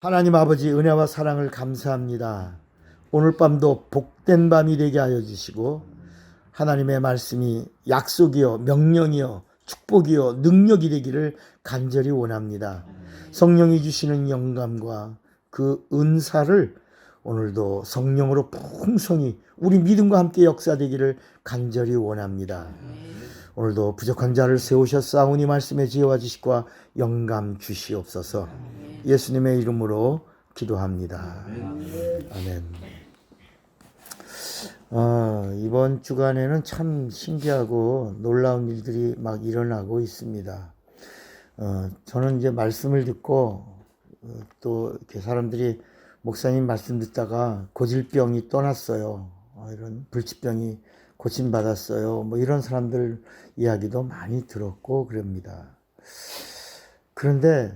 하나님 아버지 은혜와 사랑을 감사합니다. 오늘 밤도 복된 밤이 되게 하여 주시고 하나님의 말씀이 약속이요 명령이요 축복이요 능력이 되기를 간절히 원합니다. 성령이 주시는 영감과 그 은사를 오늘도 성령으로 풍성히 우리 믿음과 함께 역사되기를 간절히 원합니다. 오늘도 부족한 자를 세우셨사오니 말씀의 지혜와 지식과 영감 주시옵소서. 예수님의 이름으로 기도합니다. 아멘. 이번 주간에는 참 신기하고 놀라운 일들이 막 일어나고 있습니다. 저는 이제 말씀을 듣고 또 이렇게 사람들이 목사님 말씀 듣다가 고질병이 떠났어요. 이런 불치병이 고침받았어요. 뭐 이런 사람들 이야기도 많이 들었고 그럽니다. 그런데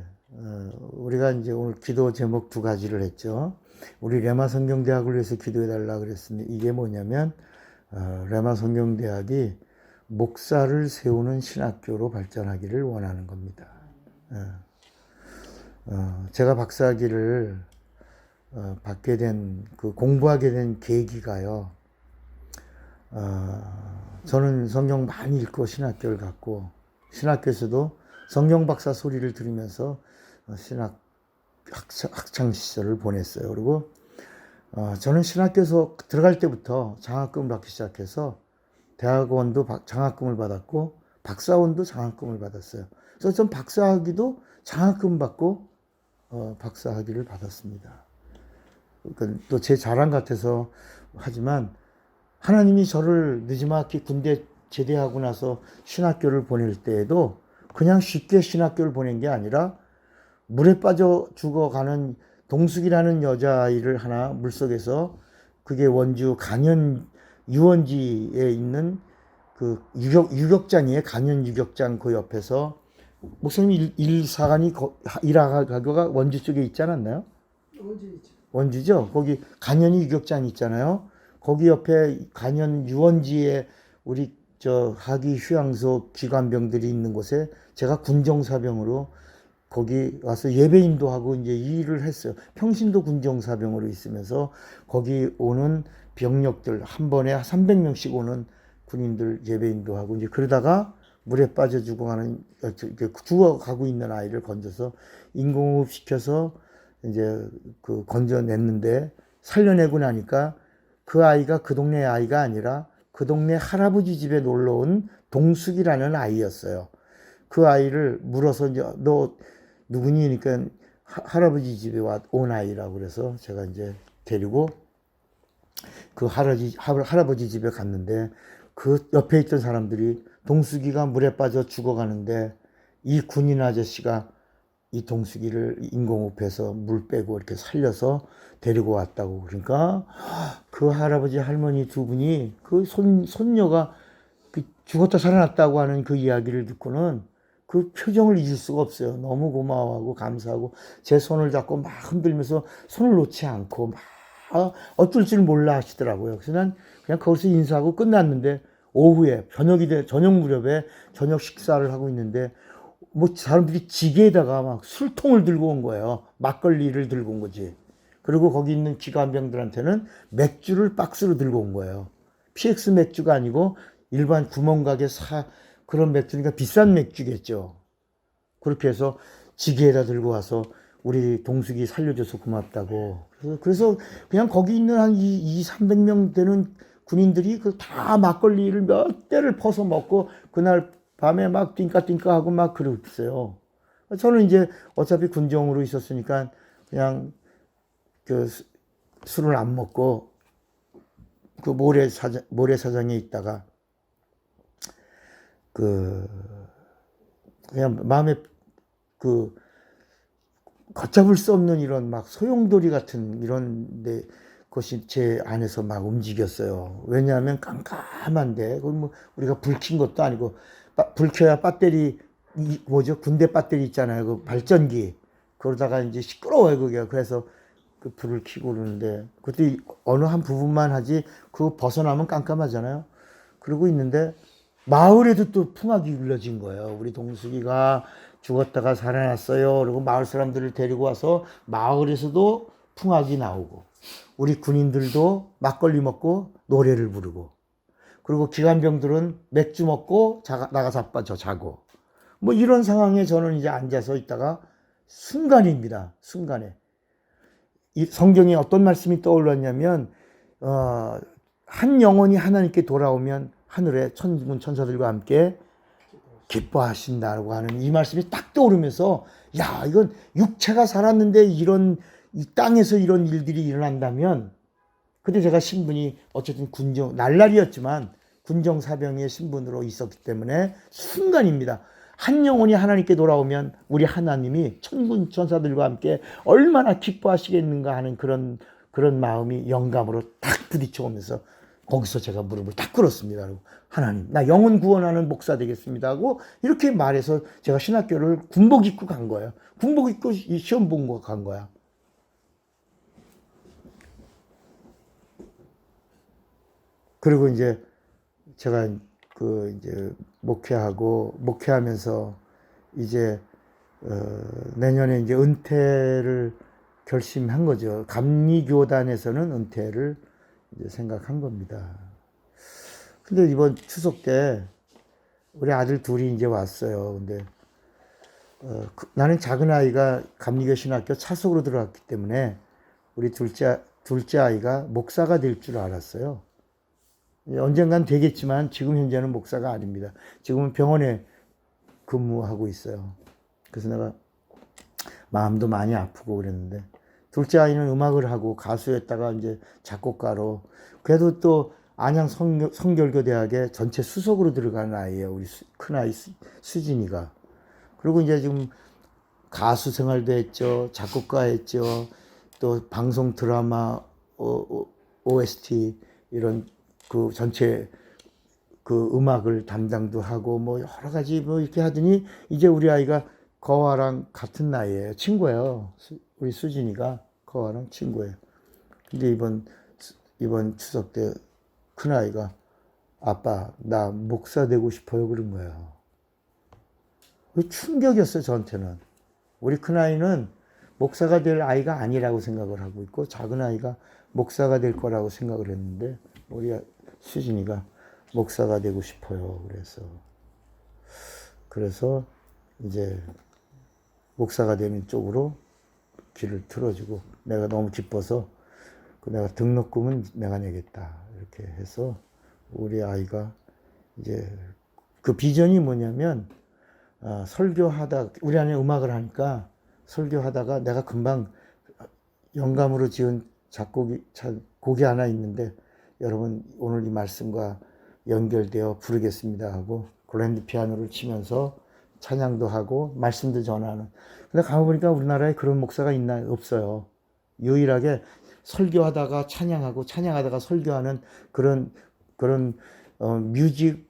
우리가 이제 오늘 기도 제목 두 가지를 했죠. 우리 레마 성경대학을 위해서 기도해 달라 그랬습니다. 이게 뭐냐면 레마 성경대학이 목사를 세우는 신학교로 발전하기를 원하는 겁니다. 제가 박사학위를 받게 된 공부하게 된 계기가요. 저는 성경 많이 읽고 신학교를 갔고 신학교에서도 성경 박사 소리를 들으면서 신학 학창 시절을 보냈어요. 그리고 저는 신학교에서 들어갈 때부터 장학금을 받기 시작해서 대학원도 장학금을 받았고 박사원도 장학금을 받았어요. 그래서 전 박사학위도 장학금 받고 박사학위를 받았습니다. 그러니까 또 제 자랑 같아서 하지만 하나님이 저를 느지막이 군대 제대하고 나서 신학교를 보낼 때에도 그냥 쉽게 신학교를 보낸 게 아니라 물에 빠져 죽어가는 동숙이라는 여자아이를 하나 물속에서 그게 원주 간현 유원지에 있는 그 유격장이에요. 간현 유격장 그 옆에서 목사님 일사관이 일하가가 원주 쪽에 있지 않았나요? 원주죠. 거기 간현이 유격장 있잖아요. 거기 옆에 간현 유원지에 우리 하기 휴양소 기관병들이 있는 곳에 제가 군정사병으로 거기 와서 예배인도 하고 이제 이 일을 했어요. 평신도 군정사병으로 있으면서 거기 오는 병력들 한 번에 300명씩 오는 군인들 예배인도 하고 이제 그러다가 물에 빠져 죽어가고 있는 아이를 건져서 인공호흡 시켜서 이제 건져냈는데 살려내고 나니까 그 아이가 그 동네 아이가 아니라 그 동네 할아버지 집에 놀러 온 동숙이라는 아이였어요. 그 아이를 물어서 이제 너 누구니? 그러니까 할아버지 집에 온 아이라고 그래서 제가 이제 데리고 그 할아버지 집에 갔는데 그 옆에 있던 사람들이 동숙이가 물에 빠져 죽어가는데 이 군인 아저씨가 이 동숙이를 인공호흡해서 물 빼고 이렇게 살려서 데리고 왔다고. 그러니까 그 할아버지 할머니 두 분이 그 손녀가 죽었다 살아났다고 하는 그 이야기를 듣고는 그 표정을 잊을 수가 없어요. 너무 고마워하고 감사하고 제 손을 잡고 막 흔들면서 손을 놓지 않고 막 어쩔 줄 몰라 하시더라고요. 그래서 난 그냥 거기서 인사하고 끝났는데 오후에 저녁 무렵에 저녁 식사를 하고 있는데 뭐 사람들이 지게에다가 막 술통을 들고 온 거예요. 막걸리를 들고 온 거지. 그리고 거기 있는 기관병들한테는 맥주를 박스로 들고 온 거예요. PX 맥주가 아니고 일반 구멍가게 그런 맥주니까 비싼 맥주겠죠. 그렇게 해서 지게에다 들고 와서 우리 동숙이 살려줘서 고맙다고. 그래서 그냥 거기 있는 한 300명 되는 군인들이 다 막걸리를 몇 대를 퍼서 먹고 그날 밤에 막 띵까띵까 하고 막 그랬어요. 저는 이제 어차피 군정으로 있었으니까 그냥 술을 안 먹고 그 모래사장에 있다가 그냥 마음에 걷잡을 수 없는 이런 막 소용돌이 같은 이런 것이 제 안에서 막 움직였어요. 왜냐하면 깜깜한데 뭐 우리가 불 킨 것도 아니고 불 켜야 배터리 군대 배터리 있잖아요. 그 발전기 그러다가 이제 시끄러워요 그게. 그래서 그 불을 켜고 그러는데 그때 어느 한 부분만 하지 그거 벗어나면 깜깜하잖아요. 그러고 있는데 마을에도 또 풍악이 울려진 거예요. 우리 동숙이가 죽었다가 살아났어요. 그리고 마을 사람들을 데리고 와서 마을에서도 풍악이 나오고 우리 군인들도 막걸리 먹고 노래를 부르고 그리고 기관병들은 맥주 먹고 나가서 자빠져 자고 뭐 이런 상황에 저는 이제 앉아서 있다가 순간입니다. 순간에 이 성경에 어떤 말씀이 떠올랐냐면 한 영혼이 하나님께 돌아오면 하늘에 천군 천사들과 함께 기뻐하신다고 하는 이 말씀이 딱 떠오르면서 야 이건 육체가 살았는데 이런 이 땅에서 이런 일들이 일어난다면 그때 제가 신분이 어쨌든 군정 날라리였지만 군정사병의 신분으로 있었기 때문에 순간입니다. 한 영혼이 하나님께 돌아오면 우리 하나님이 천군 천사들과 함께 얼마나 기뻐하시겠는가 하는 그런 마음이 영감으로 탁 부딪혀오면서 거기서 제가 무릎을 딱 꿇었습니다. 하나님, 나 영혼 구원하는 목사 되겠습니다 하고 이렇게 말해서 제가 신학교를 군복 입고 간 거예요. 군복 입고 시험 본 거 간 거야. 그리고 이제 제가 이제 목회하면서 이제 내년에 이제 은퇴를 결심한 거죠. 감리교단에서는 은퇴를 이제 생각한 겁니다. 근데 이번 추석 때 우리 아들 둘이 이제 왔어요. 근데 나는 작은 아이가 감리교 신학교 차석으로 들어갔기 때문에 우리 둘째 아이가 목사가 될 줄 알았어요. 언젠간 되겠지만 지금 현재는 목사가 아닙니다. 지금은 병원에 근무하고 있어요. 그래서 내가 마음도 많이 아프고 그랬는데 둘째 아이는 음악을 하고 가수였다가 이제 작곡가로 그래도 또 안양 성결교 대학에 전체 수석으로 들어가는 아이예요. 우리 큰 아이 수진이가. 그리고 이제 지금 가수 생활도 했죠. 작곡가 했죠. 또 방송 드라마 OST 이런 그 전체 그 음악을 담당도 하고 뭐 여러 가지 뭐 이렇게 하더니 이제 우리 아이가 거와랑 같은 나이예요. 친구예요. 우리 수진이가 거와랑 친구예요. 근데 이번 추석 때 큰 아이가 아빠 나 목사 되고 싶어요 그런 거예요. 충격이었어요 저한테는. 우리 큰 아이는 목사가 될 아이가 아니라고 생각을 하고 있고 작은 아이가 목사가 될 거라고 생각을 했는데 우리 수진이가 목사가 되고 싶어요. 그래서 이제 목사가 되는 쪽으로 길을 틀어주고 내가 너무 기뻐서 내가 등록금은 내가 내겠다 이렇게 해서 우리 아이가 이제 그 비전이 뭐냐면 설교하다 우리 안에 음악을 하니까 설교하다가 내가 금방 영감으로 지은 곡이 하나 있는데 여러분 오늘 이 말씀과 연결되어 부르겠습니다 하고 그랜드 피아노를 치면서 찬양도 하고 말씀도 전하는. 근데 가보니까 우리나라에 그런 목사가 있나 없어요. 유일하게 설교하다가 찬양하고 찬양하다가 설교하는 그런 뮤직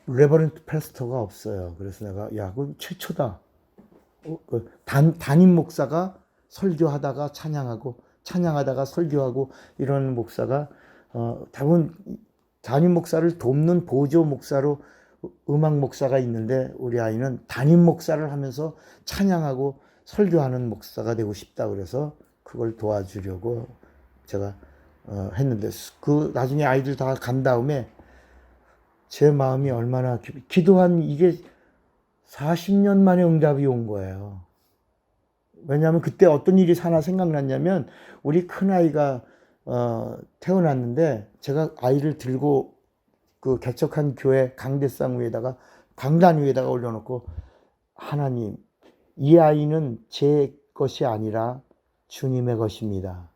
레버런트 패스터가 없어요. 그래서 내가 야 그건 최초다. 담임 목사가 설교하다가 찬양하고 찬양하다가 설교하고 이런 목사가 다분 담임 목사를 돕는 보조 목사로 음악 목사가 있는데 우리 아이는 담임 목사를 하면서 찬양하고 설교하는 목사가 되고 싶다 그래서 그걸 도와주려고 제가 했는데 그 나중에 아이들 다 간 다음에 제 마음이 얼마나 기도한 이게 40년 만에 응답이 온 거예요. 왜냐하면 그때 어떤 일이 하나 생각났냐면 우리 큰아이가 태어났는데 제가 아이를 들고 그 개척한 교회 강단 위에다가 올려놓고 하나님 이 아이는 제 것이 아니라 주님의 것입니다.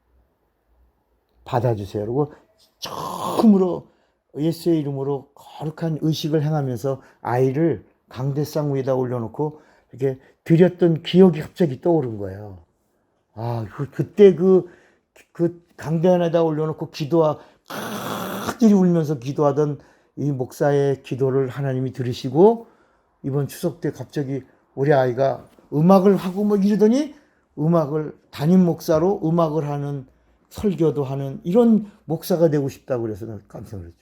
받아주세요. 그리고 처음으로 예수의 이름으로 거룩한 의식을 행하면서 아이를 강대상 위에다 올려놓고 이렇게 드렸던 기억이 갑자기 떠오른 거예요. 그때 그 강대안에다 올려놓고 큰일이 울면서 기도하던 이 목사의 기도를 하나님이 들으시고 이번 추석 때 갑자기 우리 아이가 음악을 하고 뭐 이러더니 담임 목사로 음악을 하는 설교도 하는 이런 목사가 되고 싶다고 그래서 깜짝 놀랐죠.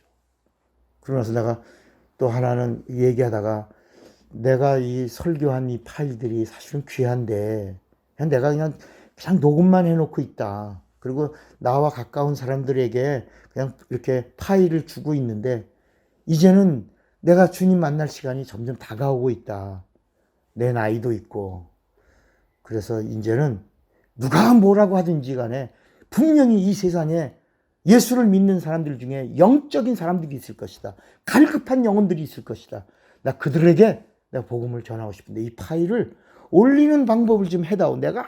그러면서 내가 또 하나는 얘기하다가 내가 이 설교한 이 파일들이 사실은 귀한데 그냥 내가 그냥 녹음만 해놓고 있다. 그리고 나와 가까운 사람들에게 그냥 이렇게 파일을 주고 있는데 이제는 내가 주님 만날 시간이 점점 다가오고 있다. 내 나이도 있고. 그래서 이제는 누가 뭐라고 하든지 간에 분명히 이 세상에 예수를 믿는 사람들 중에 영적인 사람들이 있을 것이다. 갈급한 영혼들이 있을 것이다. 나 그들에게 내가 복음을 전하고 싶은데 이 파일을 올리는 방법을 좀 해다오. 내가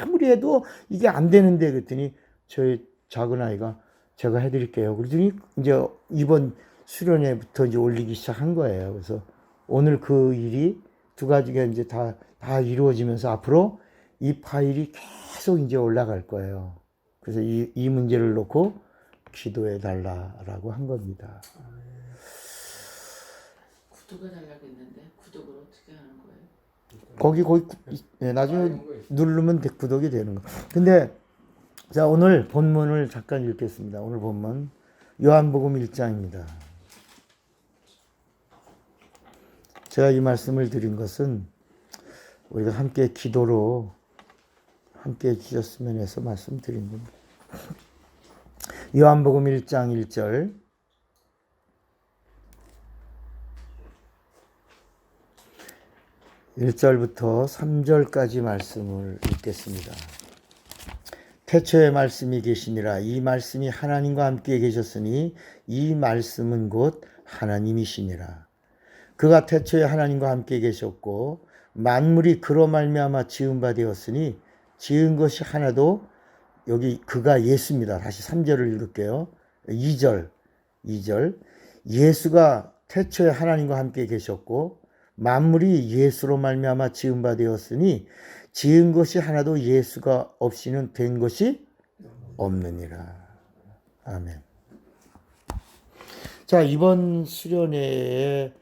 아무리 해도 이게 안 되는데 그랬더니 저희 작은 아이가 제가 해드릴게요. 그러더니 이제 이번 수련회부터 이제 올리기 시작한 거예요. 그래서 오늘 그 일이 두 가지가 이제 다 이루어지면서 앞으로 이 파일이 계속 이제 올라갈 거예요. 그래서 이 문제를 놓고 기도해 달라라고 한 겁니다. 구독해 달라고 했는데 구독을 어떻게 하는 거예요? 거기 나중에 누르면 구독이 되는 거. 근데 자 오늘 본문을 잠깐 읽겠습니다. 오늘 본문 요한복음 1장입니다. 제가 이 말씀을 드린 것은 우리가 함께 기도로 함께 해주셨으면 해서 말씀드린 겁니다. 요한복음 1장 1절 (1절부터) (3절까지) 말씀을 읽겠습니다. 태초에 말씀이 계시니라. 이 말씀이 하나님과 함께 계셨으니 이 말씀은 곧 하나님이시니라. 그가 태초에 하나님과 함께 계셨고 만물이 그로 말미암아 지은 바 되었으니 지은 것이 하나도, 여기 그가 예수입니다. 다시 3절을 읽을게요. 2절 예수가 태초에 하나님과 함께 계셨고 만물이 예수로 말미암아 지은 바 되었으니 지은 것이 하나도 예수가 없이는 된 것이 없느니라. 아멘. 자, 이번 수련회에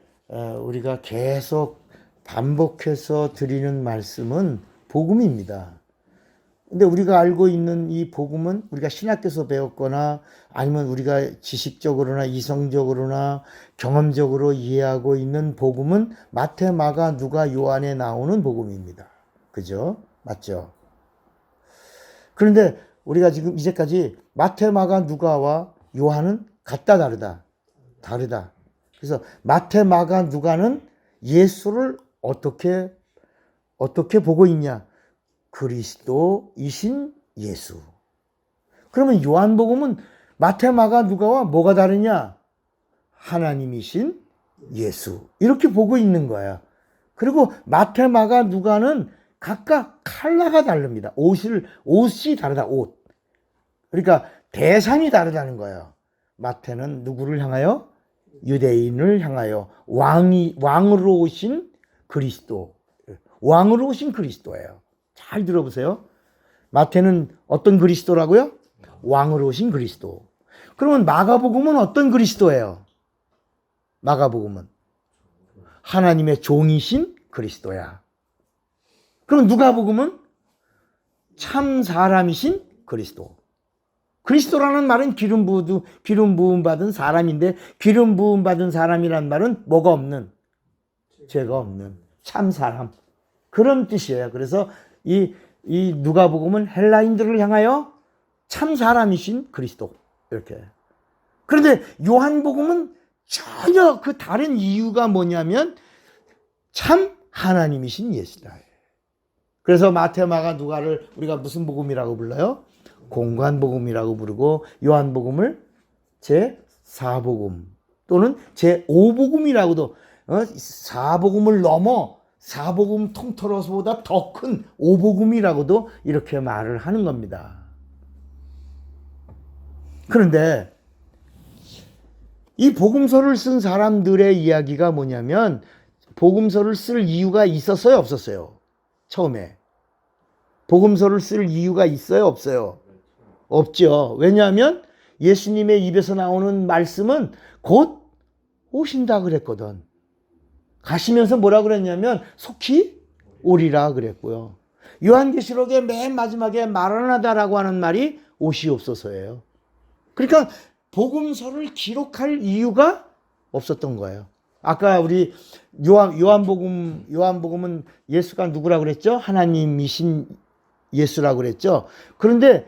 우리가 계속 반복해서 드리는 말씀은 복음입니다. 근데 우리가 알고 있는 이 복음은 우리가 신학교에서 배웠거나 아니면 우리가 지식적으로나 이성적으로나 경험적으로 이해하고 있는 복음은 마태, 마가, 누가, 요한에 나오는 복음입니다. 그죠? 맞죠? 그런데 우리가 지금 이제까지 마태, 마가, 누가와 요한은 같다 다르다. 그래서 마태, 마가, 누가는 예수를 어떻게 보고 있냐? 그리스도이신 예수. 그러면 요한복음은 마태, 마가, 누가와 뭐가 다르냐? 하나님이신 예수. 이렇게 보고 있는 거야. 그리고 마태, 마가, 누가는 각각 컬러가 다릅니다. 옷이 다르다. 옷. 그러니까 대상이 다르다는 거예요. 마태는 누구를 향하여? 유대인을 향하여 왕으로 오신 그리스도. 왕으로 오신 그리스도예요. 잘 들어보세요. 마태는 어떤 그리스도라고요? 왕으로 오신 그리스도. 그러면 마가복음은 어떤 그리스도예요? 마가복음은 하나님의 종이신 그리스도야. 그럼 누가복음은 참 사람이신 그리스도. 그리스도라는 말은 기름 부음 받은 사람인데 기름 부음 받은 사람이란 말은 뭐가 없는, 죄가 없는 참 사람, 그런 뜻이에요. 그래서 이 누가복음은 헬라인들을 향하여 참 사람이신 그리스도, 이렇게. 그런데 요한복음은 전혀 그 다른 이유가 뭐냐면 참 하나님이신 예수다. 그래서 마태, 마가, 누가를 우리가 무슨 복음이라고 불러요? 공관복음이라고 부르고 요한복음을 제4복음 또는 제5복음이라고도, 4복음을 넘어 4복음 통틀어서보다 더 큰 5복음이라고도 이렇게 말을 하는 겁니다. 그런데 이 복음서를 쓴 사람들의 이야기가 뭐냐면 복음서를 쓸 이유가 있었어요, 없었어요? 처음에 복음서를 쓸 이유가 있어요, 없어요? 없죠. 왜냐하면 예수님의 입에서 나오는 말씀은 곧 오신다 그랬거든. 가시면서 뭐라 그랬냐면 속히 오리라 그랬고요. 요한계시록의 맨 마지막에 마라나다라고 하는 말이 오시옵소서예요. 그러니까 복음서를 기록할 이유가 없었던 거예요. 아까 우리 요한복음은 예수가 누구라고 그랬죠? 하나님이신 예수라고 그랬죠. 그런데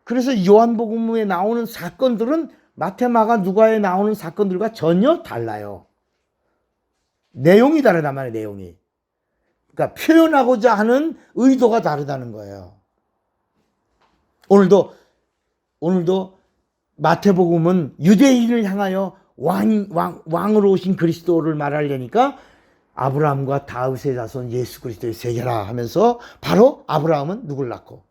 그래서 요한복음에 나오는 사건들은 마태, 마가, 누가에 나오는 사건들과 전혀 달라요. 내용이 다르단 말이에요. 내용이. 그러니까 표현하고자 하는 의도가 다르다는 거예요. 오늘도 마태복음은 유대인을 향하여 왕으로 오신 그리스도를 말하려니까 아브라함과 다윗의 자손 예수 그리스도의 세계라 하면서 바로 아브라함은 누굴 낳고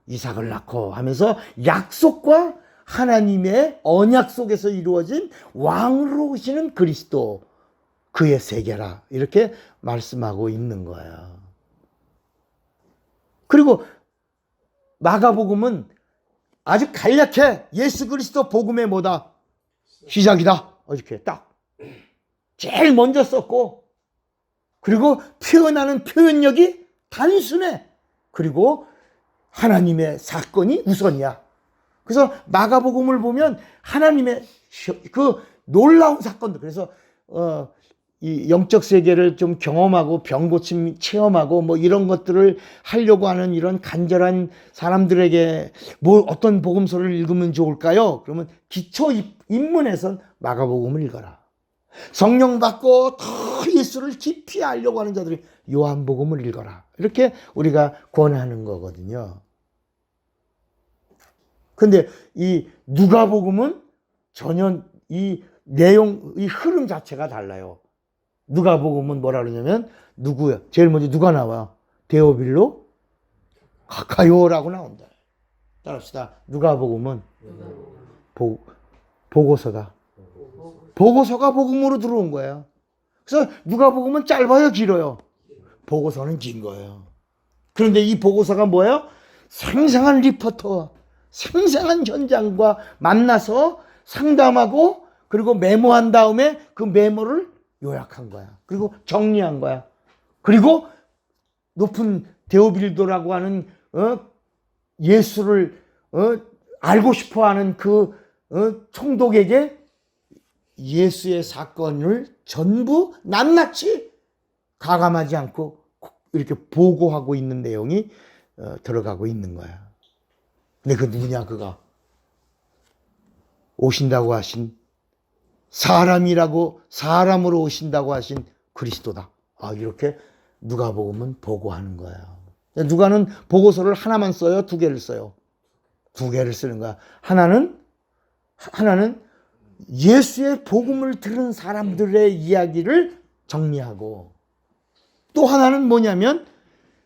이삭을 낳고 하면서 약속과 하나님의 언약 속에서 이루어진 왕으로 오시는 그리스도 그의 세계라 이렇게 말씀하고 있는 거예요. 그리고 마가복음은 아주 간략해. 예수 그리스도 복음의 뭐다? 시작이다. 이렇게 딱 제일 먼저 썼고, 그리고 표현하는 표현력이 단순해. 그리고 하나님의 사건이 우선이야. 그래서 마가복음을 보면 하나님의 그 놀라운 사건들, 그래서 이 영적 세계를 좀 경험하고 병고침 체험하고 뭐 이런 것들을 하려고 하는 이런 간절한 사람들에게 뭐 어떤 복음서를 읽으면 좋을까요? 그러면 기초 입문에선 마가복음을 읽어라. 성령 받고 더 예수를 깊이 알려고 하는 자들이 요한복음을 읽어라. 이렇게 우리가 권하는 거거든요. 근데 이 누가복음은 전혀 이 내용, 이 흐름 자체가 달라요. 누가복음은 뭐라 그러냐면 누구야? 제일 먼저 누가 나와? 데오빌로 가카요라고 나온다. 따라합시다. 누가복음은 보고서다. 보고서가 복음으로 들어온 거예요. 그래서 누가복음은 짧아요, 길어요? 보고서는 긴 거예요. 그런데 이 보고서가 뭐예요? 생생한 리포터, 생생한 현장과 만나서 상담하고 그리고 메모한 다음에 그 메모를 요약한 거야. 그리고 정리한 거야. 그리고 높은 데오빌도라고 하는 예수를 알고 싶어하는 그 총독에게 예수의 사건을 전부 낱낱이 가감하지 않고 이렇게 보고하고 있는 내용이 들어가고 있는 거야. 근데 그 누구냐? 그가 오신다고 하신 사람으로 오신다고 하신 그리스도다. 이렇게 누가복음은 보고하는 거예요. 누가는 보고서를 하나만 써요? 두 개를 써요? 두 개를 쓰는 거야. 하나는 예수의 복음을 들은 사람들의 이야기를 정리하고, 또 하나는 뭐냐면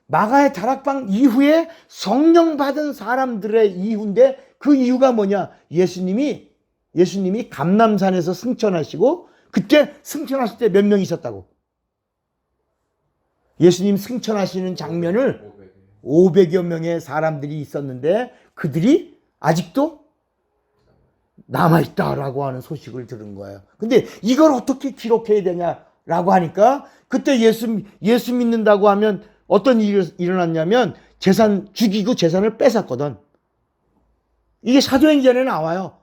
마가의 다락방 이후에 성령 받은 사람들의 이유인데, 그 이유가 뭐냐? 예수님이 감람산에서 승천하시고, 그때 승천하실 때 몇 명 있었다고? 예수님 승천하시는 장면을 500여 명의 사람들이 있었는데 그들이 아직도 남아있다라고 하는 소식을 들은 거예요. 근데 이걸 어떻게 기록해야 되냐라고 하니까, 그때 예수 믿는다고 하면 어떤 일이 일어났냐면 재산 죽이고 재산을 뺏었거든. 이게 사도행전에 나와요.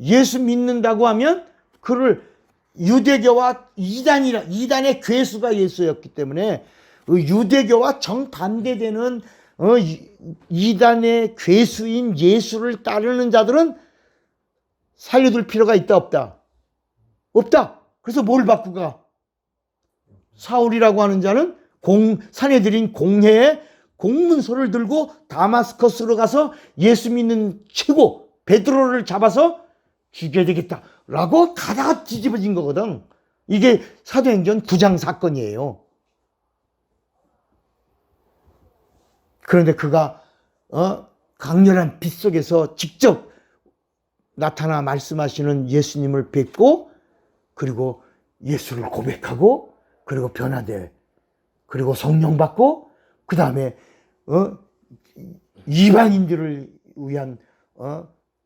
예수 믿는다고 하면 그를 유대교와 이단의 괴수가 예수였기 때문에 유대교와 정반대되는 이단의 괴수인 예수를 따르는 자들은 살려둘 필요가 있다 없다? 없다. 그래서 뭘 받고 가? 사울이라고 하는 자는 사내들인 공회에 공문서를 들고 다마스커스로 가서 예수 믿는 최고 베드로를 잡아서 죽여야 되겠다라고 가다가 뒤집어진 거거든. 이게 사도행전 9장 사건이에요. 그런데 그가 강렬한 빛 속에서 직접 나타나 말씀하시는 예수님을 뵙고, 그리고 예수를 고백하고, 그리고 변화돼, 그리고 성령 받고, 그 다음에 이방인들을 위한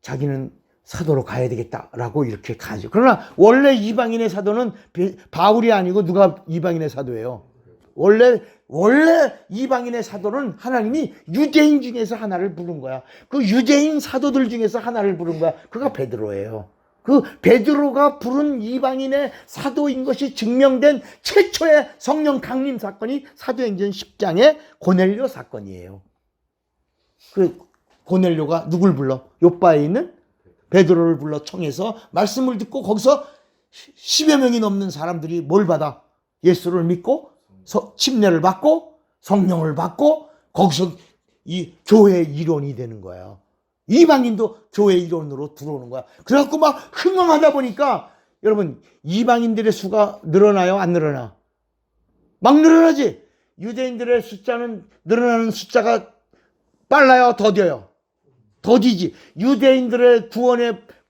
자기는 사도로 가야 되겠다라고 이렇게 가죠. 그러나 원래 이방인의 사도는 바울이 아니고 누가 이방인의 사도예요? 원래 이방인의 사도는 하나님이 유대인 중에서 하나를 부른 거야. 그 유대인 사도들 중에서 하나를 부른 거야. 그가 베드로예요. 그 베드로가 부른 이방인의 사도인 것이 증명된 최초의 성령 강림 사건이 사도행전 10장의 고넬료 사건이에요. 그 고넬료가 누굴 불러? 요바에 있는 베드로를 불러 청해서 말씀을 듣고 거기서 10여 명이 넘는 사람들이 뭘 받아? 예수를 믿고 침례를 받고 성령을 받고 거기서 이 교회의 일원이 되는 거예요. 이방인도 교회 일원으로 들어오는 거야. 그래갖고 막 흥황하다 보니까 여러분 이방인들의 수가 늘어나요? 안 늘어나? 막 늘어나지. 유대인들의 숫자는 늘어나는 숫자가 빨라요? 더뎌요? 더디지. 유대인들의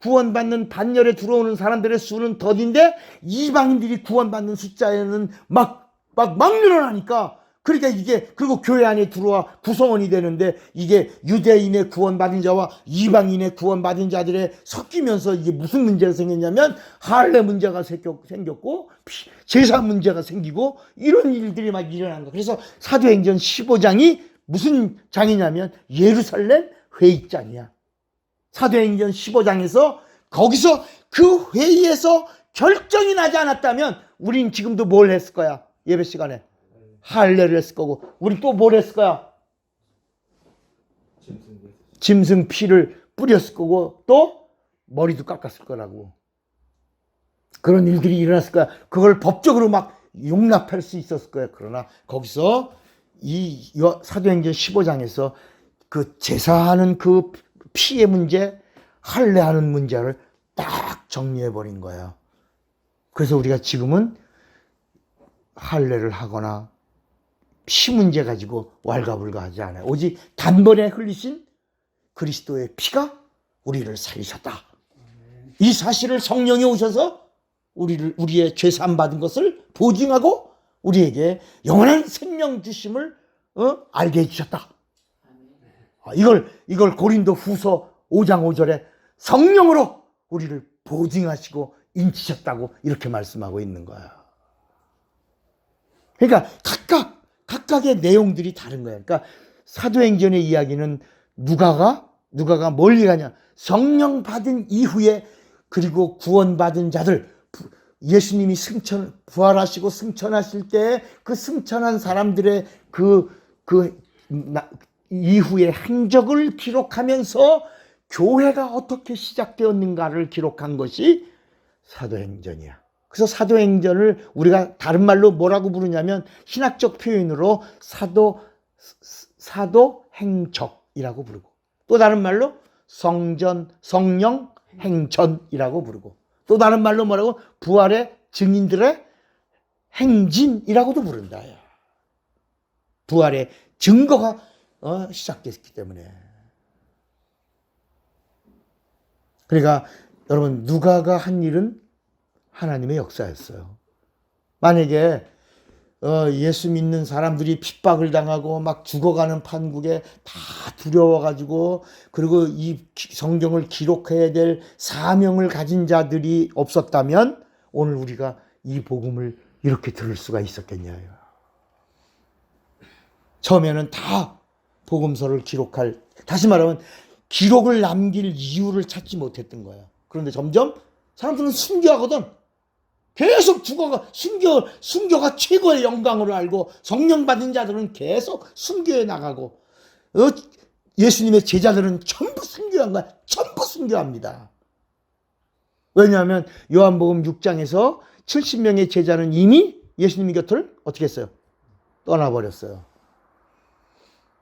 구원받는 반열에 들어오는 사람들의 수는 더딘데 이방인들이 구원받는 숫자에는 막 늘어나니까 그러니까 이게 그리고 교회 안에 들어와 구성원이 되는데 이게 유대인의 구원받은 자와 이방인의 구원받은 자들의 섞이면서 이게 무슨 문제가 생겼냐면 할례 문제가 생겼고 제사 문제가 생기고 이런 일들이 막 일어난 거예요. 그래서 사도행전 15장이 무슨 장이냐면 예루살렘 회의장이야. 사도행전 15장에서 거기서 그 회의에서 결정이 나지 않았다면 우린 지금도 뭘 했을 거야? 예배 시간에 할례를 했을 거고 우리 또 뭘 했을 거야? 짐승 피를 뿌렸을 거고 또 머리도 깎았을 거라고. 그런 일들이 일어났을 거야. 그걸 법적으로 막 용납할 수 있었을 거야. 그러나 거기서 이 사도행전 15장에서 그 제사하는 그 피의 문제, 할례하는 문제를 딱 정리해 버린 거예요. 그래서 우리가 지금은 할례를 하거나 피 문제 가지고 왈가불가하지 않아요. 오직 단번에 흘리신 그리스도의 피가 우리를 살리셨다. 이 사실을 성령이 오셔서 우리의 죄 사함 받은 것을 보증하고 우리에게 영원한 생명 주심을 알게 해주셨다. 이걸 고린도 후서 5장 5절에 성령으로 우리를 보증하시고 인치셨다고 이렇게 말씀하고 있는 거야. 그러니까 각각의 내용들이 다른 거야. 그러니까 사도행전의 이야기는 누가가 뭘 얘기하냐? 성령 받은 이후에 그리고 구원받은 자들 예수님이 부활하시고 승천하실 때 그 승천한 사람들의 이후의 행적을 기록하면서 교회가 어떻게 시작되었는가를 기록한 것이 사도행전이야. 그래서 사도행전을 우리가 다른 말로 뭐라고 부르냐면 신학적 표현으로 사도행적이라고 부르고 또 다른 말로 성령 행전이라고 부르고 또 다른 말로 뭐라고 부활의 증인들의 행진이라고도 부른다. 부활의 증거가 시작됐기 때문에. 그러니까 여러분 누가가 한 일은 하나님의 역사였어요. 만약에 예수 믿는 사람들이 핍박을 당하고 막 죽어가는 판국에 다 두려워가지고 그리고 이 성경을 기록해야 될 사명을 가진 자들이 없었다면 오늘 우리가 이 복음을 이렇게 들을 수가 있었겠냐요. 처음에는 다 복음서를 다시 말하면 기록을 남길 이유를 찾지 못했던 거예요. 그런데 점점 사람들은 순교하거든. 계속 죽어가 순교가 최고의 영광으로 알고 성령 받은 자들은 계속 순교해 나가고 예수님의 제자들은 전부 순교한 거야. 전부 순교합니다. 왜냐하면 요한복음 6장에서 70명의 제자는 이미 예수님의 곁을 어떻게 했어요? 떠나버렸어요.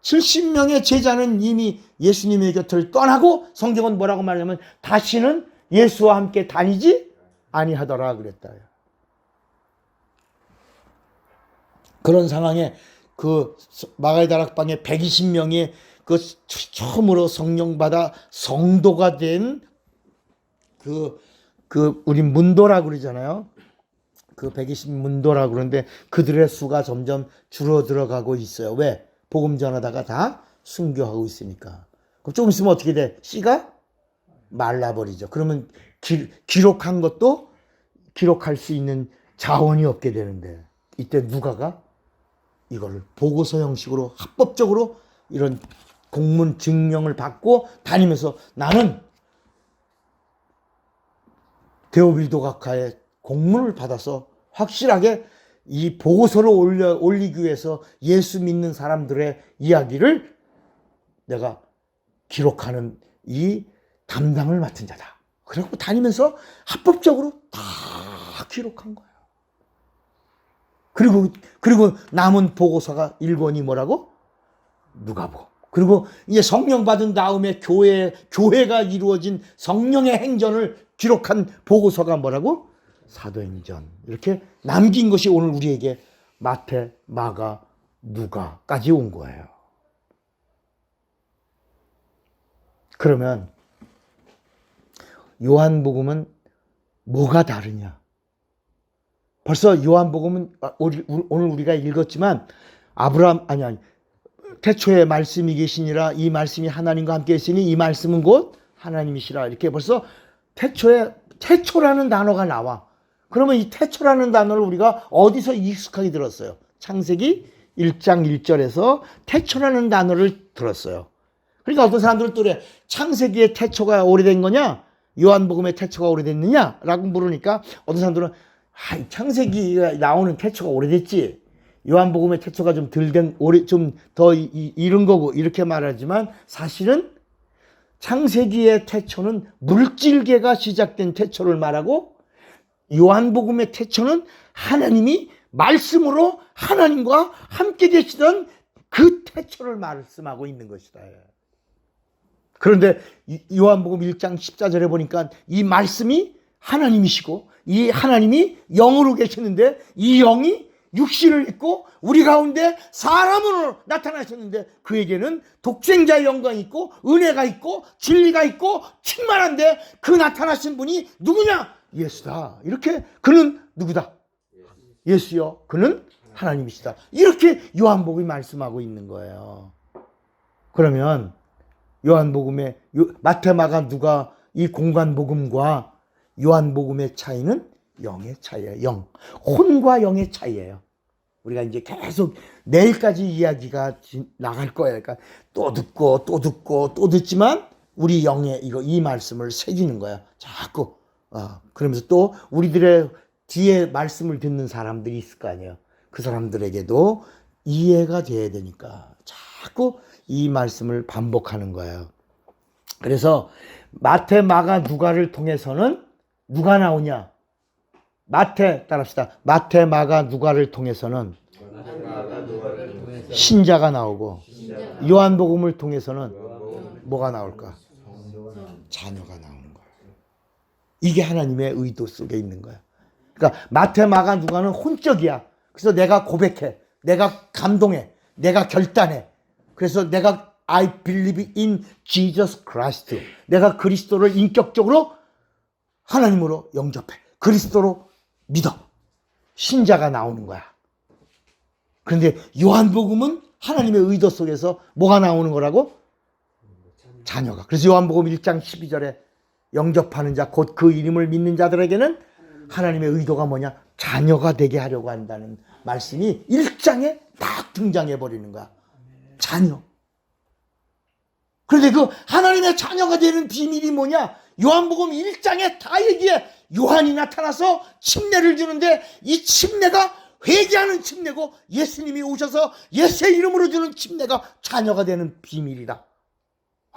70명의 제자는 이미 예수님의 곁을 떠나고 성경은 뭐라고 말하냐면 다시는 예수와 함께 다니지 아니하더라 그랬다. 그런 상황에 그 마가의 다락방에 120명의 그 처음으로 성령 받아 성도가 된 우리 문도라고 그러잖아요. 그 120 문도라고 그러는데 그들의 수가 점점 줄어들어가고 있어요. 왜? 복음 전하다가 다 순교하고 있으니까. 그럼 조금 있으면 어떻게 돼? 씨가 말라버리죠. 그러면 기록한 것도 기록할 수 있는 자원이 없게 되는데 이때 누가가 이걸 보고서 형식으로 합법적으로 이런 공문 증명을 받고 다니면서 나는 데오빌도 각하의 공문을 받아서 확실하게 이 보고서를 올리기 위해서 예수 믿는 사람들의 이야기를 내가 기록하는 이 담당을 맡은 자다. 그리고 다니면서 합법적으로 다 기록한 거예요. 그리고 남은 보고서가 1권이 뭐라고? 누가복음. 그리고 이제 성령 받은 다음에 교회가 이루어진 성령의 행전을 기록한 보고서가 뭐라고? 사도행전. 이렇게 남긴 것이 오늘 우리에게 마태, 마가, 누가까지 온 거예요. 그러면 요한복음은 뭐가 다르냐? 벌써 요한복음은 오늘 우리가 읽었지만 태초에 말씀이 계시니라 이 말씀이 하나님과 함께 있으니 이 말씀은 곧 하나님이시라. 이렇게 벌써 태초라는 단어가 나와. 그러면 이 태초라는 단어를 우리가 어디서 익숙하게 들었어요? 창세기 1장 1절에서 태초라는 단어를 들었어요. 그러니까 어떤 사람들은 또 그래. 창세기의 태초가 오래된 거냐? 요한복음의 태초가 오래됐느냐? 라고 물으니까 어떤 사람들은 창세기가 나오는 태초가 오래됐지. 요한복음의 태초가 좀 좀 더 이른 거고 이렇게 말하지만 사실은 창세기의 태초는 물질계가 시작된 태초를 말하고 요한복음의 태초는 하나님이 말씀으로 하나님과 함께 계시던 그 태초를 말씀하고 있는 것이다. 그런데 요한복음 1장 14절에 보니까 이 말씀이 하나님이시고 이 하나님이 영으로 계시는데 이 영이 육신을 입고 우리 가운데 사람으로 나타나셨는데 그에게는 독생자의 영광이 있고 은혜가 있고 진리가 있고 충만한데 그 나타나신 분이 누구냐? 예수다. 이렇게 그는 누구다? 예수요. 그는 하나님이시다. 이렇게 요한복음이 말씀하고 있는 거예요. 그러면 요한복음의 마태, 마가, 누가 이 공간복음과 요한복음의 차이는 영의 차이예요. 영. 혼과 영의 차이예요. 우리가 이제 계속 내일까지 이야기가 나갈 거예요. 그러니까 또 듣고 또 듣고 또 듣지만 우리 영에 이 말씀을 새기는 거야. 자꾸. 그러면서 또 우리들의 뒤에 말씀을 듣는 사람들이 있을 거 아니에요. 그 사람들에게도 이해가 돼야 되니까 자꾸 이 말씀을 반복하는 거예요. 그래서 마태, 마가, 누가를 통해서는 누가 나오냐? 따라합시다. 마태, 마가, 누가를 통해서는 신자가 나오고 요한복음을 통해서는 뭐가 나올까? 자녀가 나오는 거예요. 이게 하나님의 의도 속에 있는 거야. 그러니까 마태, 마가, 누가는 혼적이야. 그래서 내가 고백해. 내가 감동해. 내가 결단해. 그래서 내가 I believe in Jesus Christ. 내가 그리스도를 인격적으로 하나님으로 영접해. 그리스도로 믿어. 신자가 나오는 거야. 그런데 요한복음은 하나님의 의도 속에서 뭐가 나오는 거라고? 자녀가. 그래서 요한복음 1장 12절에 영접하는 자, 곧 그 이름을 믿는 자들에게는 하나님의 의도가 뭐냐? 자녀가 되게 하려고 한다는 말씀이 1장에 딱 등장해 버리는 거야. 자녀. 그런데 그 하나님의 자녀가 되는 비밀이 뭐냐? 요한복음 1장에 다 얘기해. 요한이 나타나서 침례를 주는데 이 침례가 회개하는 침례고 예수님이 오셔서 예수의 이름으로 주는 침례가 자녀가 되는 비밀이다.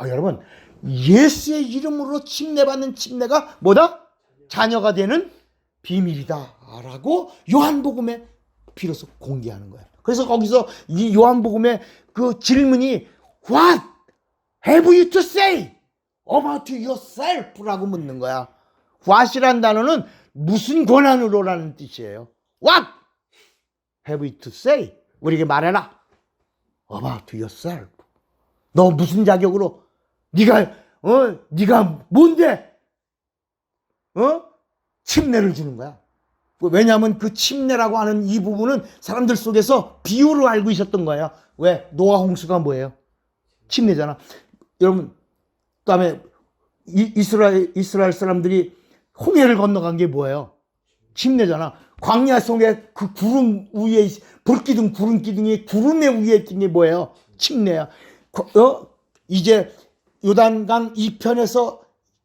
여러분, 예수의 이름으로 침례받는 침례가 뭐다? 자녀가 되는 비밀이다 라고 요한복음에 비로소 공개하는 거예요. 그래서 거기서 이 요한복음의 그 질문이 What have you to say about yourself? 라고 묻는 거야. what이란 단어는 무슨 권한으로라는 뜻이에요. What have you to say? 우리에게 말해라. About yourself. 너 무슨 자격으로? 네가 뭔데? 침례를 주는 거야. 왜냐하면 그 침례라고 하는 이 부분은 사람들 속에서 비유로 알고 있었던 거예요. 왜? 노아 홍수가 뭐예요? 침례잖아. 여러분, 그다음에 이스라엘 사람들이 홍해를 건너간 게 뭐예요? 침례잖아. 광야 속에 그 구름 위에 불 기둥 구름 기둥이 구름의 위에 있던 게 뭐예요? 침례야. 이제 요단강 이편에서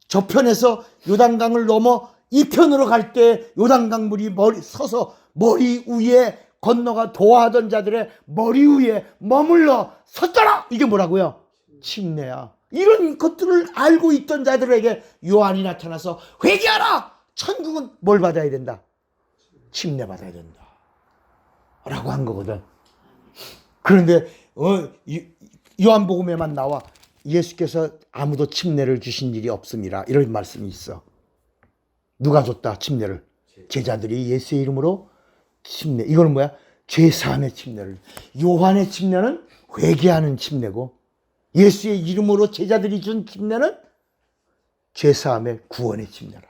저편에서 요단강을 넘어 이 편으로 갈 때 요단강물이 서서 머리 위에 건너가 도와하던 자들의 머리 위에 머물러 섰더라. 이게 뭐라고요? 침례야. 이런 것들을 알고 있던 자들에게 요한이 나타나서 회개하라. 천국은 뭘 받아야 된다? 침례 받아야 된다 라고 한 거거든. 그런데 요한복음에만 나와 예수께서 아무도 침례를 주신 일이 없습니다 이런 말씀이 있어. 누가 줬다 침례를? 제자들이 예수의 이름으로 침례. 이거는 뭐야? 죄사함의 침례를. 요한의 침례는 회개하는 침례고, 예수의 이름으로 제자들이 준 침례는 죄사함의 구원의 침례라.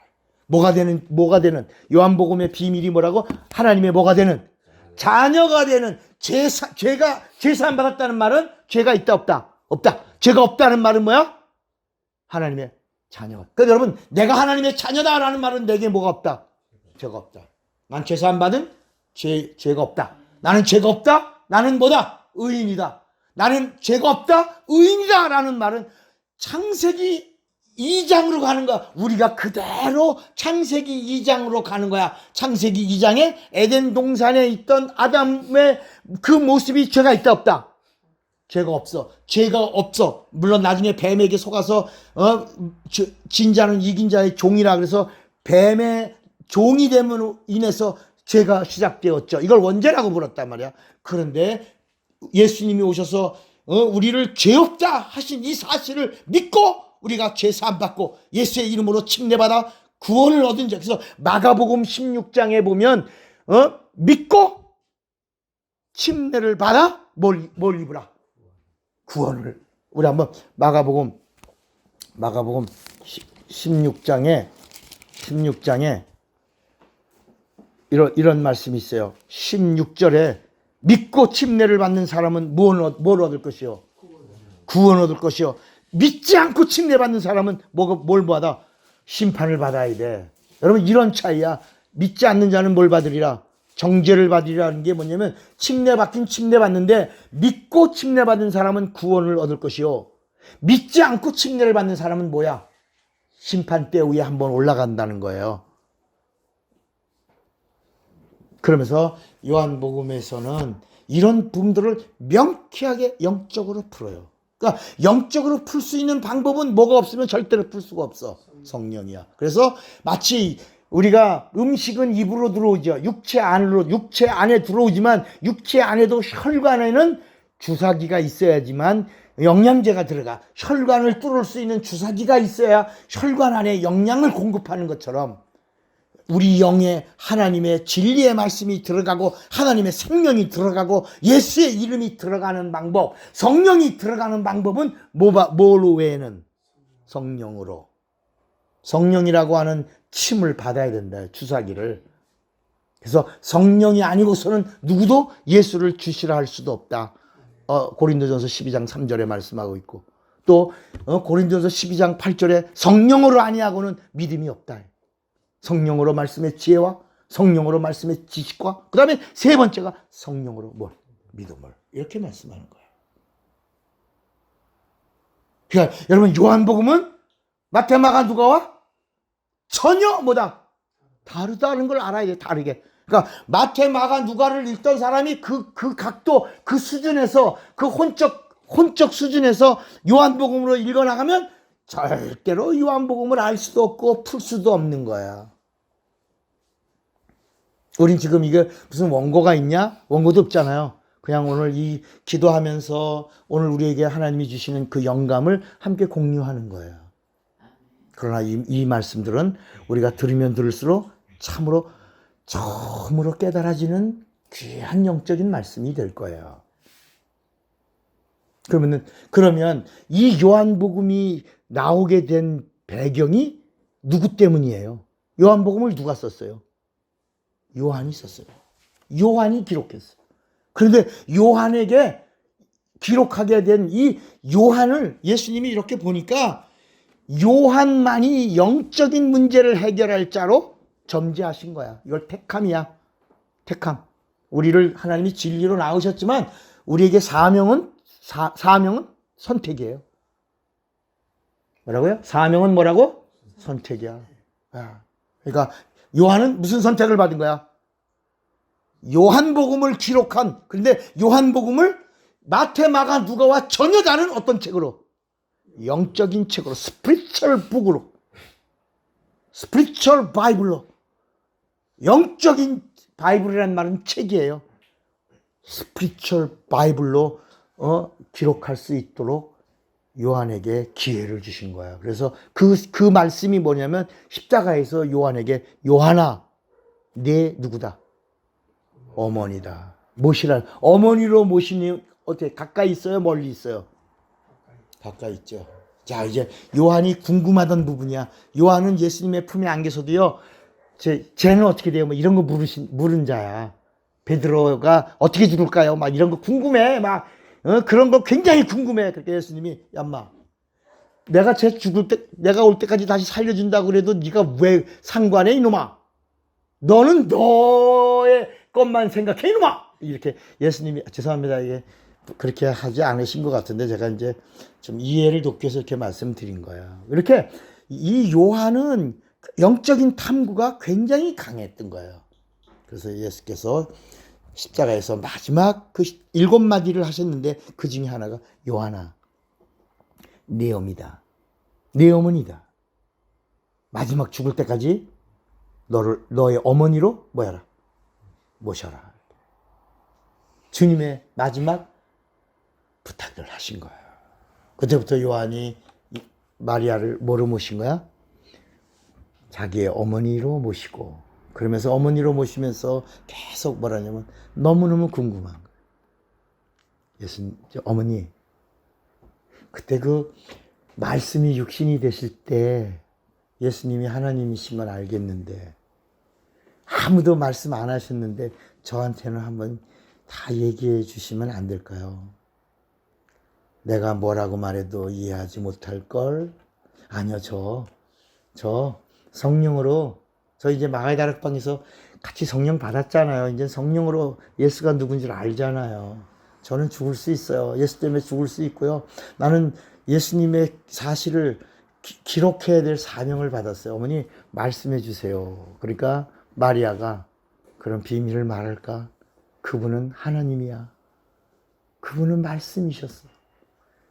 뭐가 되는 요한복음의 비밀이 뭐라고? 하나님의 뭐가 되는? 자녀가 되는. 죄사함 받았다는 말은 죄가 있다 없다? 없다. 죄가 없다는 말은 뭐야? 하나님의 자녀가. 그러니까 여러분, 내가 하나님의 자녀다라는 말은 내게 뭐가 없다? 죄가 없다. 난 죄사함 받은 죄가 없다. 나는 죄가 없다. 나는 뭐다? 의인이다. 나는 죄가 없다. 의인이다 라는 말은 창세기 2장으로 가는 거야. 우리가 그대로 창세기 2장으로 가는 거야. 창세기 2장에 에덴 동산에 있던 아담의 그 모습이 죄가 있다 없다? 죄가 없어. 죄가 없어. 물론 나중에 뱀에게 속아서 진자는 이긴 자의 종이라 그래서 뱀의 종이 됨으로 인해서 죄가 시작되었죠. 이걸 원죄라고 불렀단 말이야. 그런데 예수님이 오셔서 우리를 죄 없다 하신 이 사실을 믿고 우리가 죄 사함 받고 예수의 이름으로 침례받아 구원을 얻은 자. 그래서 마가복음 16장에 보면 믿고 침례를 받아 뭘 입으라? 구원을. 우리 한번 마가복음 16장에 이런 말씀이 있어요. 16절에 믿고 침례를 받는 사람은 뭘 얻을 것이요? 구원 얻을 것이요. 믿지 않고 침례 받는 사람은 뭘 받아? 심판을 받아야 돼. 여러분, 이런 차이야. 믿지 않는 자는 뭘 받으리라? 정죄를 받으리라는 게 뭐냐면, 침례 받긴 침례 받는데 믿고 침례 받는 사람은 구원을 얻을 것이요, 믿지 않고 침례를 받는 사람은 뭐야? 심판대 위에 한번 올라간다는 거예요. 그러면서 요한복음에서는 이런 부분들을 명쾌하게 영적으로 풀어요. 그러니까 영적으로 풀 수 있는 방법은 뭐가 없으면 절대로 풀 수가 없어. 성령이야. 그래서 마치 우리가 음식은 입으로 들어오죠. 육체 안에 들어오지만 육체 안에도 혈관에는 주사기가 있어야지만 영양제가 들어가. 혈관을 뚫을 수 있는 주사기가 있어야 혈관 안에 영양을 공급하는 것처럼 우리 영에 하나님의 진리의 말씀이 들어가고 하나님의 생명이 들어가고 예수의 이름이 들어가는 방법, 성령이 들어가는 방법은 뭘 외에는? 성령으로. 성령이라고 하는 침을 받아야 된다. 주사기를. 그래서 성령이 아니고서는 누구도 예수를 주시라 할 수도 없다. 고린도전서 12장 3절에 말씀하고 있고, 또 고린도전서 12장 8절에 성령으로 아니하고는 믿음이 없다. 성령으로 말씀의 지혜와 성령으로 말씀의 지식과 그 다음에 세 번째가 성령으로 믿음을. 이렇게 말씀하는 거예요. 그러니까 여러분, 요한복음은 마태, 마가, 누가와 전혀 뭐다? 다르다는 걸 알아야 돼. 다르게. 그러니까 마태, 마가, 누가를 읽던 사람이 그 각도, 그 수준에서, 그 혼적 수준에서 요한복음으로 읽어나가면 절대로 요한복음을 알 수도 없고 풀 수도 없는 거야. 우린 지금 이게 무슨 원고가 있냐? 원고도 없잖아요. 그냥 오늘 이 기도하면서 오늘 우리에게 하나님이 주시는 그 영감을 함께 공유하는 거예요. 그러나 이 말씀들은 우리가 들으면 들을수록 참으로 처음으로 깨달아지는 귀한 영적인 말씀이 될 거예요. 그러면 이 요한복음이 나오게 된 배경이 누구 때문이에요? 요한복음을 누가 썼어요? 요한이 썼어요. 요한이 기록했어요. 그런데 요한에게 기록하게 된 이 요한을 예수님이 이렇게 보니까 요한만이 영적인 문제를 해결할 자로 점지하신 거야. 이걸 택함이야. 택함. 우리를 하나님이 진리로 낳으셨지만 우리에게 사명은 선택이에요. 뭐라고요? 사명은 뭐라고? 선택이야. 그러니까 요한은 무슨 선택을 받은 거야? 요한복음을 기록한, 그런데 요한복음을 마태, 마가, 누가와 전혀 다른 어떤 책으로, 영적인 책으로, 스피리추얼 북으로, 스피리추얼 바이블로, 영적인 바이블이라는 말은 책이에요. 스피리추얼 바이블로 기록할 수 있도록 요한에게 기회를 주신 거야. 그래서 그 말씀이 뭐냐면 십자가에서 요한에게 요한아, 네 누구다? 어머니다. 모시라. 어머니로 모시니 어떻게 가까이 있어요? 멀리 있어요? 가까이 있죠. 자, 이제 요한이 궁금하던 부분이야. 요한은 예수님의 품에 안겨서도요. 쟤는 어떻게 돼요? 뭐 이런 거 물은 자야. 베드로가 어떻게 죽을까요? 막 이런 거 궁금해. 막 그런 거 굉장히 궁금해. 그렇게 예수님이 얌마, 내가 쟤 죽을 때, 내가 올 때까지 다시 살려준다고 그래도 네가 왜 상관해 이놈아? 너는 너의 것만 생각해 이놈아! 이렇게 예수님이, 죄송합니다, 이게 그렇게 하지 않으신 것 같은데 제가 이제 좀 이해를 돕기 위해서 이렇게 말씀드린 거예요. 이렇게 이 요한은 영적인 탐구가 굉장히 강했던 거예요. 그래서 예수께서 십자가에서 마지막 그 7마디를 하셨는데 그 중에 하나가 요한아, 네 어미다. 네 어머니다. 마지막 죽을 때까지 너의 어머니로 뭐야라? 모셔라. 주님의 마지막 부탁을 하신 거예요. 그때부터 요한이 마리아를 뭐로 모신 거야? 자기의 어머니로 모시고, 그러면서 어머니로 모시면서 계속 뭐라냐면 너무너무 궁금한 거예요. 예수님, 어머니, 그때 그 말씀이 육신이 되실 때 예수님이 하나님이신 건 알겠는데 아무도 말씀 안 하셨는데 저한테는 한번 다 얘기해 주시면 안 될까요? 내가 뭐라고 말해도 이해하지 못할 걸. 아니요, 저 성령으로, 저 이제 마가의 다락방에서 같이 성령 받았잖아요. 이제 성령으로 예수가 누군지 알잖아요. 저는 죽을 수 있어요. 예수 때문에 죽을 수 있고요. 나는 예수님의 사실을 기록해야 될 사명을 받았어요. 어머니 말씀해 주세요. 그러니까 마리아가 그런 비밀을 말할까? 그분은 하나님이야. 그분은 말씀이셨어.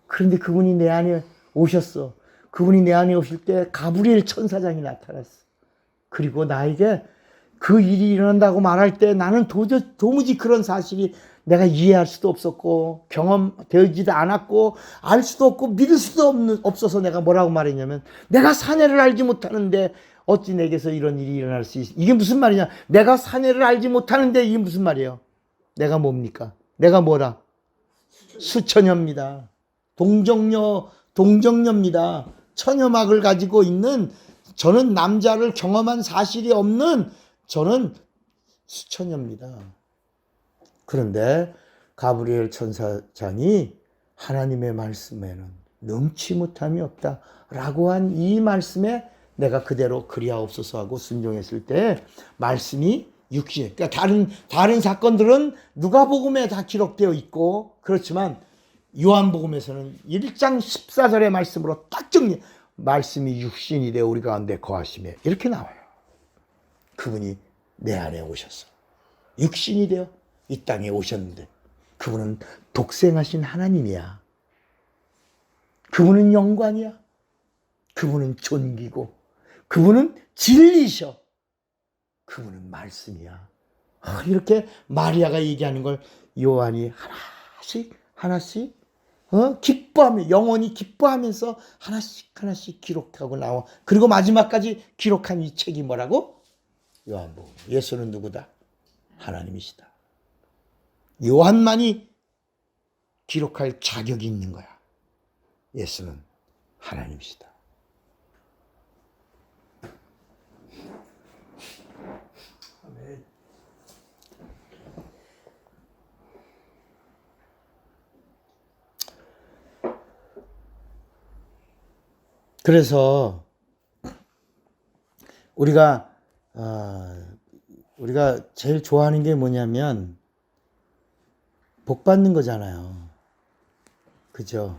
그런데 그분이 내 안에 오셨어. 그분이 내 안에 오실 때 가브리엘 천사장이 나타났어. 그리고 나에게 그 일이 일어난다고 말할 때 나는 도무지 그런 사실이 내가 이해할 수도 없었고 경험되지도 않았고 알 수도 없고 믿을 수도 없어서 내가 뭐라고 말했냐면 내가 사내를 알지 못하는데 어찌 내게서 이런 일이 일어날 수 있어. 이게 무슨 말이냐. 내가 사내를 알지 못하는데 이게 무슨 말이에요. 내가 뭡니까? 내가 뭐라? 수처녀입니다. 동정녀입니다. 처녀막을 가지고 있는, 저는 남자를 경험한 사실이 없는, 저는 수처녀입니다. 그런데 가브리엘 천사장이 하나님의 말씀에는 능치 못함이 없다라고 한 이 말씀에 내가 그대로 그리하옵소서 하고 순종했을 때 말씀이 육신, 그러니까 다른 사건들은 누가복음에 다 기록되어 있고 그렇지만 요한복음에서는 1장 14절의 말씀으로 딱 정리, 말씀이 육신이 되어 우리 가운데 거하시며 이렇게 나와요. 그분이 내 안에 오셨어. 육신이 되어 이 땅에 오셨는데 그분은 독생하신 하나님이야. 그분은 영광이야. 그분은 존귀고 그분은 진리셔. 그분은 말씀이야. 이렇게 마리아가 얘기하는 걸 요한이 하나씩 기뻐하며, 영원히 기뻐하면서 하나씩 기록하고 나와. 그리고 마지막까지 기록한 이 책이 뭐라고? 요한복음. 예수는 누구다? 하나님이시다. 요한만이 기록할 자격이 있는 거야. 예수는 하나님이시다. 아멘. 그래서 우리가 제일 좋아하는 게 뭐냐면 복 받는 거잖아요. 그죠?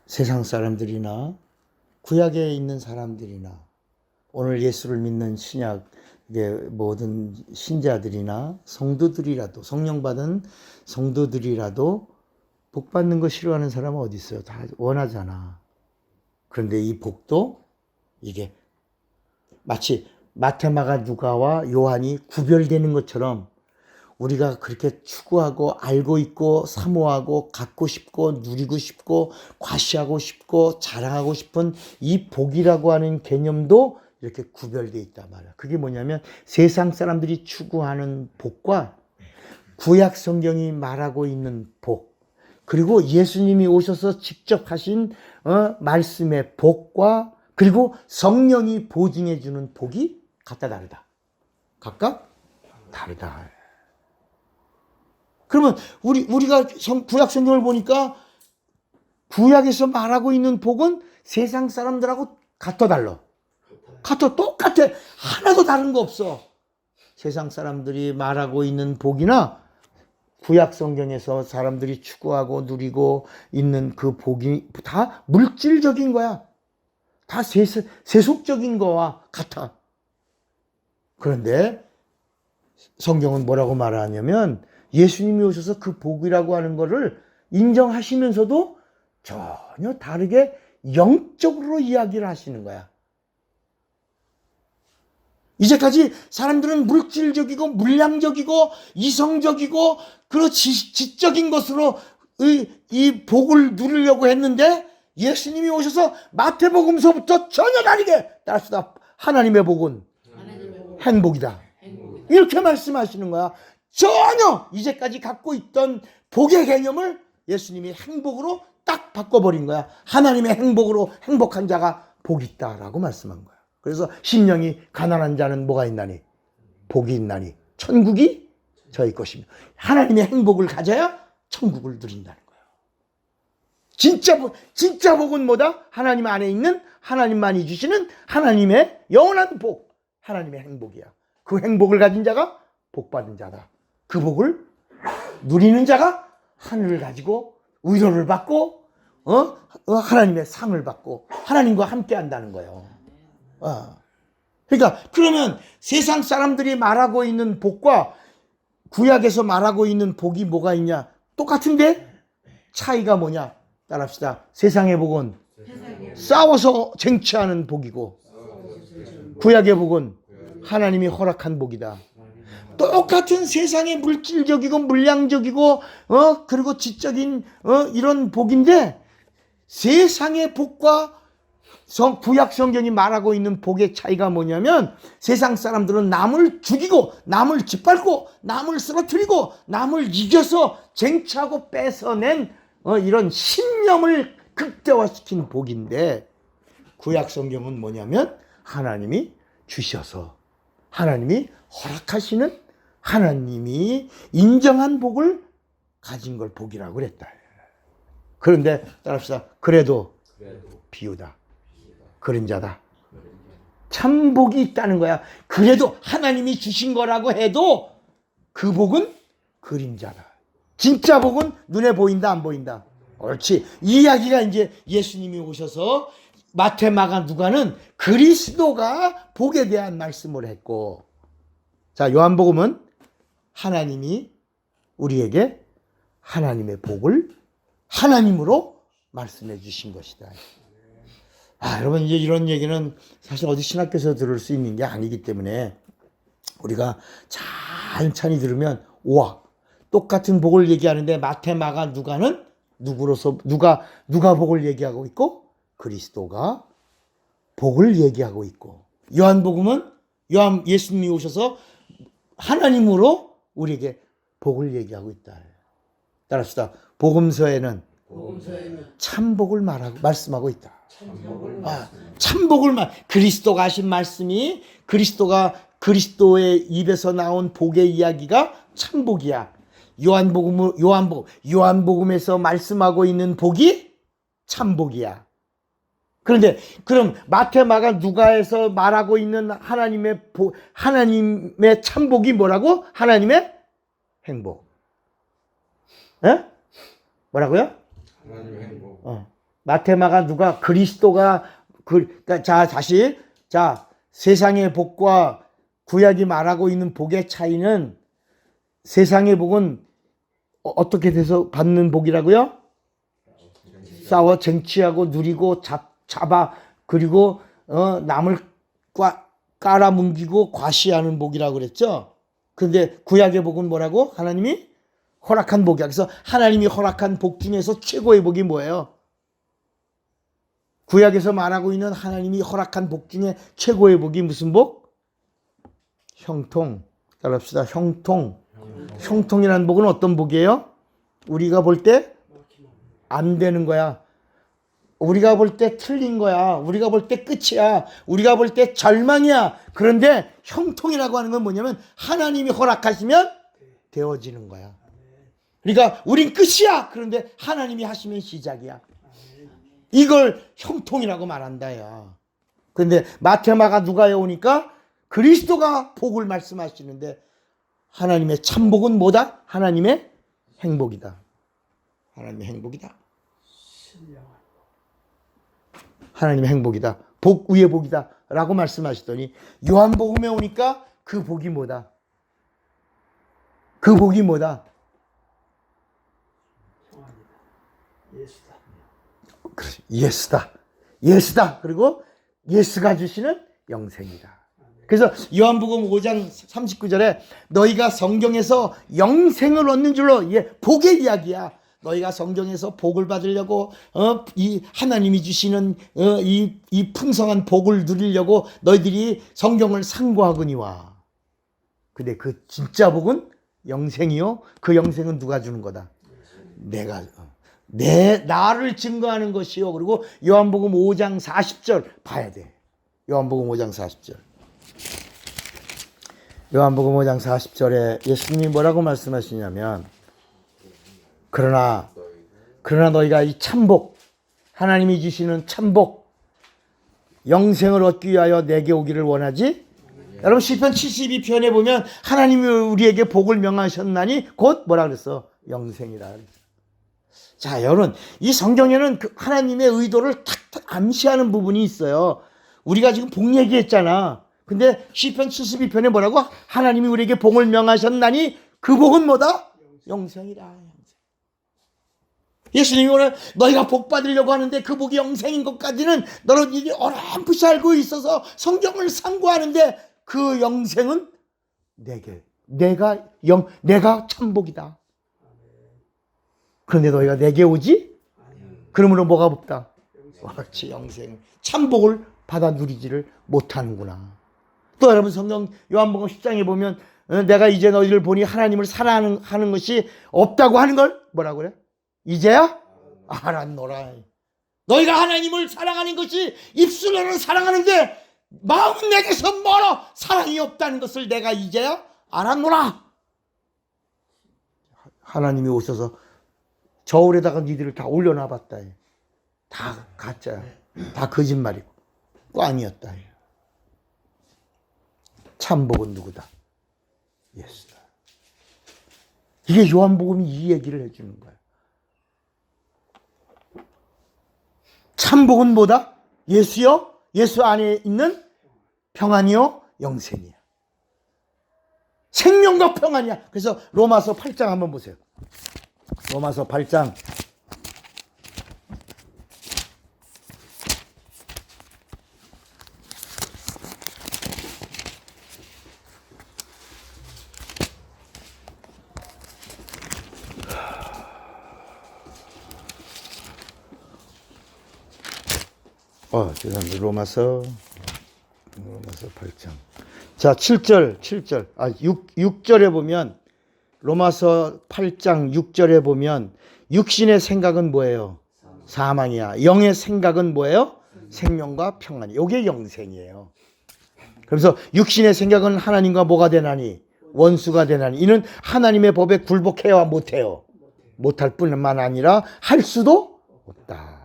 세상 사람들이나 구약에 있는 사람들이나 오늘 예수를 믿는 신약의 모든 신자들이나 성도들이라도 성령 받은 성도들이라도 복 받는 거 싫어하는 사람은 어디 있어요? 다 원하잖아. 그런데 이 복도 이게 마치 마테마가 누가와 요한이 구별되는 것처럼 우리가 그렇게 추구하고 알고 있고 사모하고 갖고 싶고 누리고 싶고 과시하고 싶고 자랑하고 싶은 이 복이라고 하는 개념도 이렇게 구별되어 있단 말이야. 그게 뭐냐면 세상 사람들이 추구하는 복과 구약 성경이 말하고 있는 복, 그리고 예수님이 오셔서 직접 하신 말씀의 복과 그리고 성령이 보증해 주는 복이 각각 다르다. 각각 다르다. 그러면 우리가 구약 성경을 보니까 구약에서 말하고 있는 복은 세상 사람들하고 같아 달라. 같아, 똑같아. 하나도 다른 거 없어. 세상 사람들이 말하고 있는 복이나 구약 성경에서 사람들이 추구하고 누리고 있는 그 복이 다 물질적인 거야. 다 세속적인 거와 같아. 그런데 성경은 뭐라고 말하냐면 예수님이 오셔서 그 복이라고 하는 거를 인정하시면서도 전혀 다르게 영적으로 이야기를 하시는 거야. 이제까지 사람들은 물질적이고 물량적이고 이성적이고 그런 지적인 것으로 이 복을 누리려고 했는데 예수님이 오셔서 마태복음서부터 전혀 다르게 따라서 하나님의 복은 행복이다. 이렇게 말씀하시는 거야. 전혀 이제까지 갖고 있던 복의 개념을 예수님이 행복으로 딱 바꿔버린 거야. 하나님의 행복으로 행복한 자가 복이 있다라고 말씀한 거야. 그래서 심령이 가난한 자는 뭐가 있나니? 복이 있나니 천국이 저희 것이며 하나님의 행복을 가져야 천국을 누린다는 거예요. 진짜 복은 뭐다? 하나님 안에 있는 하나님만이 주시는 하나님의 영원한 복, 하나님의 행복이야. 그 행복을 가진 자가 복 받은 자다. 그 복을 누리는 자가 하늘을 가지고 위로를 받고 하나님의 상을 받고 하나님과 함께 한다는 거예요. 그러니까 그러면 세상 사람들이 말하고 있는 복과 구약에서 말하고 있는 복이 뭐가 있냐? 똑같은데 차이가 뭐냐? 따라합시다. 세상의 복은 싸워서 쟁취하는 복이고 구약의 복은 하나님이 허락한 복이다. 똑같은 세상의 물질적이고 물량적이고 그리고 지적인 이런 복인데 세상의 복과 구약 성경이 말하고 있는 복의 차이가 뭐냐면 세상 사람들은 남을 죽이고 남을 짓밟고 남을 쓰러뜨리고 남을 이겨서 쟁취하고 뺏어낸 이런 신념을 극대화시킨 복인데 구약 성경은 뭐냐면 하나님이 주셔서 하나님이 허락하시는 하나님이 인정한 복을 가진 걸 복이라고 그랬다. 그런데 따라합시다. 그래도 비유다. 그림자다. 참 복이 있다는 거야. 그래도 하나님이 주신 거라고 해도 그 복은 그림자다. 진짜 복은 눈에 보인다 안 보인다. 옳지. 이 이야기가 이제 예수님이 오셔서 마태, 마가, 누가는 그리스도가 복에 대한 말씀을 했고, 자 요한복음은 하나님이 우리에게 하나님의 복을 하나님으로 말씀해 주신 것이다. 여러분 이제 이런 얘기는 사실 어디 신학교에서 들을 수 있는 게 아니기 때문에 우리가 찬찬히 들으면 우와, 똑같은 복을 얘기하는데 마태, 마가, 누가는 누구로서 누가 복을 얘기하고 있고 그리스도가 복을 얘기하고 있고 요한복음은 예수님이 오셔서 하나님으로 우리에게 복을 얘기하고 있다. 따라합시다. 복음서에는 참복을 말씀하고 있다. 참복을 그리스도가 하신 말씀이 그리스도의 입에서 나온 복의 이야기가 참복이야. 요한복음에서 말씀하고 있는 복이 참복이야. 그런데 그럼 마태, 마가, 누가에서 말하고 있는 하나님의 참복이 뭐라고? 하나님의 행복. 뭐라고요? 하나님의 행복. 마태, 마가, 누가 그리스도가 자, 다시. 자, 세상의 복과 구약이 말하고 있는 복의 차이는 세상의 복은 어떻게 돼서 받는 복이라고요? 싸워 쟁취하고 누리고 잡아 그리고 남을 깔아뭉기고 과시하는 복이라고 그랬죠. 근데 구약의 복은 뭐라고? 하나님이 허락한 복이야. 그래서 하나님이 허락한 복 중에서 최고의 복이 뭐예요? 구약에서 말하고 있는 하나님이 허락한 복 중에 최고의 복이 무슨 복? 형통. 따라합시다. 형통. 형통이라는 복은 어떤 복이에요? 우리가 볼 때 안 되는 거야. 우리가 볼 때 틀린 거야. 우리가 볼 때 끝이야. 우리가 볼 때 절망이야. 그런데 형통이라고 하는 건 뭐냐면 하나님이 허락하시면 되어지는 거야. 그러니까 우린 끝이야. 그런데 하나님이 하시면 시작이야. 이걸 형통이라고 말한다. 야. 그런데 마테마가 누가에 오니까 그리스도가 복을 말씀하시는데 하나님의 참복은 뭐다? 하나님의 행복이다. 하나님의 행복이다. 하나님의 행복이다. 복 위에 복이다. 라고 말씀하시더니 요한복음에 오니까 그 복이 뭐다? 그 복이 뭐다? 예수다. 예수다. 예수다. 그리고 예수가 주시는 영생이다. 그래서 요한복음 5장 39절에 너희가 성경에서 영생을 얻는 줄로 복의 이야기야. 너희가 성경에서 복을 받으려고 이 하나님이 주시는 이 풍성한 복을 누리려고 너희들이 성경을 상고하거니와. 근데 그 진짜 복은 영생이요. 그 영생은 누가 주는 거다? 내가 나를 증거하는 것이요. 그리고 요한복음 5장 40절 봐야 돼. 요한복음 5장 40절. 요한복음 5장 40절에 예수님이 뭐라고 말씀하시냐면 그러나 너희가 이 참복, 하나님이 주시는 참복, 영생을 얻기 위하여 내게 오기를 원하지? 여러분 시편 72편에 보면 하나님이 우리에게 복을 명하셨나니 곧 뭐라 그랬어? 영생이라 그랬어. 자, 여러분 이 성경에는 그 하나님의 의도를 탁탁 암시하는 부분이 있어요. 우리가 지금 복 얘기했잖아. 근데 시편 72편에 뭐라고? 하나님이 우리에게 복을 명하셨나니 그 복은 뭐다? 영생이라. 예수님이 오늘 너희가 복 받으려고 하는데 그 복이 영생인 것까지는 너는 이게 어렴풋이 알고 있어서 성경을 상고하는데 그 영생은 내가 참복이다. 그런데 너희가 내게 오지? 그러므로 뭐가 없다? 그렇지, 영생. 참복을 받아 누리지를 못하는구나. 또 여러분 성경 요한복음 10장에 보면 내가 이제 너희를 보니 하나님을 사랑하는 것이 없다고 하는 걸 뭐라고 그래? 이제야 알았노라. 너희가 하나님을 사랑하는 것이 입술로는 사랑하는데 마음은 내게서 멀어 사랑이 없다는 것을 내가 이제야 알았노라. 하나님이 오셔서 저울에다가 니들을 다 올려놔봤다. 다 가짜야. 다 거짓말이고 꽝이었다. 참복은 누구다? 예수다. 이게 요한복음이 이 얘기를 해주는 거야. 참복은 뭐다? 예수요? 예수 안에 있는 평안이요? 영생이야. 생명과 평안이야. 그래서 로마서 8장 한번 보세요. 로마서 8장. 죄송합니다. 로마서 8장. 자, 7절. 6절에 보면, 로마서 8장 6절에 보면, 육신의 생각은 뭐예요? 사망이야. 영의 생각은 뭐예요? 생명과 평안이야. 이게 영생이에요. 그래서 육신의 생각은 하나님과 뭐가 되나니? 원수가 되나니. 이는 하나님의 법에 굴복해야 못해요. 못할 뿐만 아니라 할 수도 없다.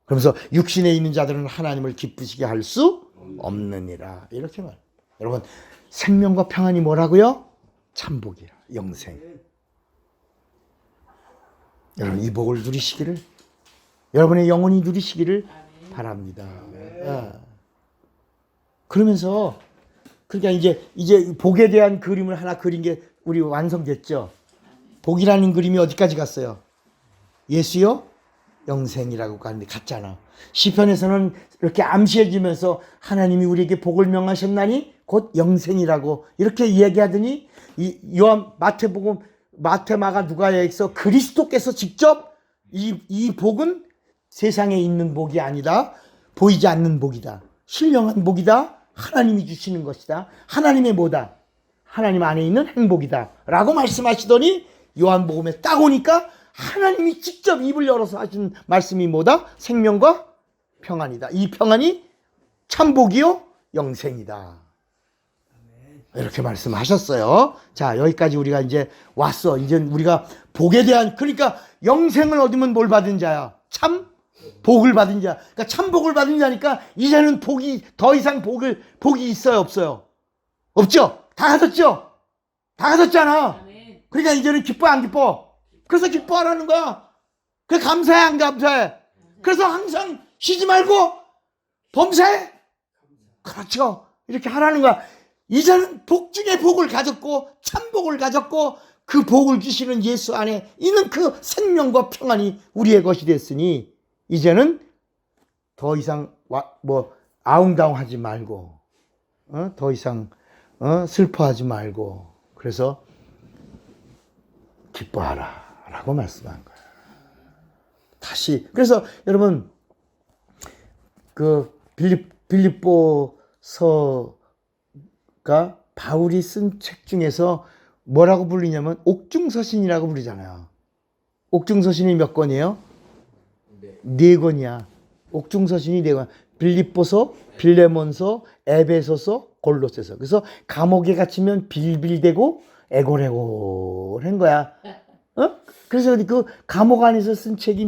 그러면서 육신에 있는 자들은 하나님을 기쁘시게 할 수 없느니라. 이렇게 말. 여러분 생명과 평안이 뭐라고요? 참복이야. 영생. 여러분 이 복을 누리시기를, 여러분의 영혼이 누리시기를 바랍니다. 그러면서 그러니까 이제 복에 대한 그림을 하나 그린 게 우리 완성됐죠. 복이라는 그림이 어디까지 갔어요? 예수요 영생이라고 갔잖아. 시편에서는 이렇게 암시해주면서 하나님이 우리에게 복을 명하셨나니 곧 영생이라고 이렇게 이야기하더니 이 요한 마태복음 마태 마가 누가에서 그리스도께서 직접 이 복은 세상에 있는 복이 아니다. 보이지 않는 복이다. 신령한 복이다. 하나님이 주시는 것이다. 하나님의 뭐다? 하나님 안에 있는 행복이다. 라고 말씀하시더니 요한복음에 딱 오니까 하나님이 직접 입을 열어서 하신 말씀이 뭐다? 생명과 평안이다. 이 평안이 참복이요 영생이다. 이렇게 말씀하셨어요. 자, 여기까지 우리가 이제 왔어. 이제 우리가 복에 대한, 그러니까 영생을 얻으면 뭘 받은 자야? 참 복을 받은 자. 그러니까 참 복을 받은 자니까 이제는 더 이상 복이 있어요, 없어요? 없죠? 다 가졌죠? 다 가졌잖아. 그러니까 이제는 기뻐, 안 기뻐? 그래서 기뻐하라는 거야. 그래, 감사해, 안 감사해? 그래서 항상 쉬지 말고 범사해. 그렇죠. 이렇게 하라는 거야. 이제는 복 중에 복을 가졌고 참복을 가졌고 그 복을 주시는 예수 안에 있는 그 생명과 평안이 우리의 것이 됐으니 이제는 더 이상 아웅다웅하지 말고 더 이상 슬퍼하지 말고 그래서 기뻐하라 라고 말씀한 거예요. 다시 그래서 여러분 그 빌립보서 가 바울이 쓴 책 중에서 뭐라고 불리냐면 옥중서신이라고 부르잖아요. 옥중서신이 몇 권이에요? 네 권이야. 옥중서신이 네 권. 빌립보서, 빌레몬서, 에베소서, 골로새서. 그래서 감옥에 갇히면 빌빌대고 애골애골한 거야. 그래서 그 감옥 안에서 쓴 책이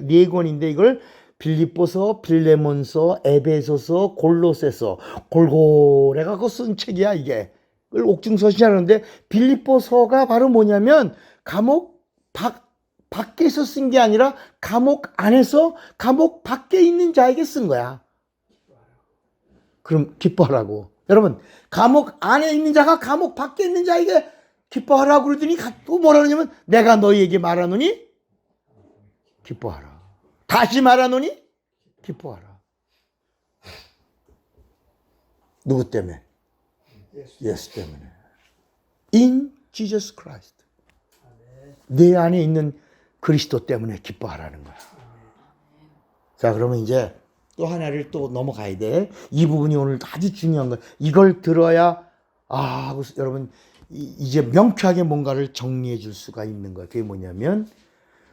네 권인데 이걸 빌립보서, 빌레몬서, 에베소서, 골로새서 골고래 갖고 쓴 책이야 이게. 그걸 옥중서신이라는데 빌립보서가 바로 뭐냐면 감옥 밖에서 쓴 게 아니라 감옥 안에서 감옥 밖에 있는 자에게 쓴 거야. 그럼 기뻐하라고. 여러분 감옥 안에 있는 자가 감옥 밖에 있는 자에게 기뻐하라고 그러더니 또 뭐라 그러냐면 내가 너희에게 말하노니 기뻐하라. 다시 말하노니 기뻐하라. 누구 때문에? 예수 때문에. In Jesus Christ. 내 안에 있는 그리스도 때문에 기뻐하라는 거야. 자, 그러면 이제 또 하나를 또 넘어가야 돼. 이 부분이 오늘 아주 중요한 거야. 이걸 들어야 여러분 이제 명쾌하게 뭔가를 정리해 줄 수가 있는 거야. 그게 뭐냐면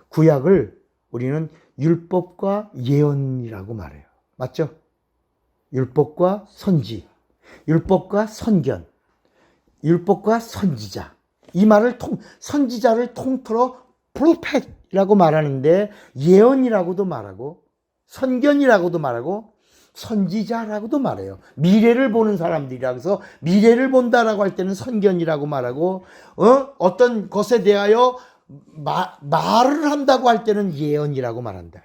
구약을 우리는 율법과 예언이라고 말해요. 맞죠? 율법과 선지, 율법과 선견, 율법과 선지자. 이 말을 선지자를 통틀어 프로펫이라고 말하는데 예언이라고도 말하고 선견이라고도 말하고 선지자라고도 말해요. 미래를 보는 사람들이라 그래서 미래를 본다라고 할 때는 선견이라고 말하고 어떤 것에 대하여 말을 한다고 할 때는 예언이라고 말한다.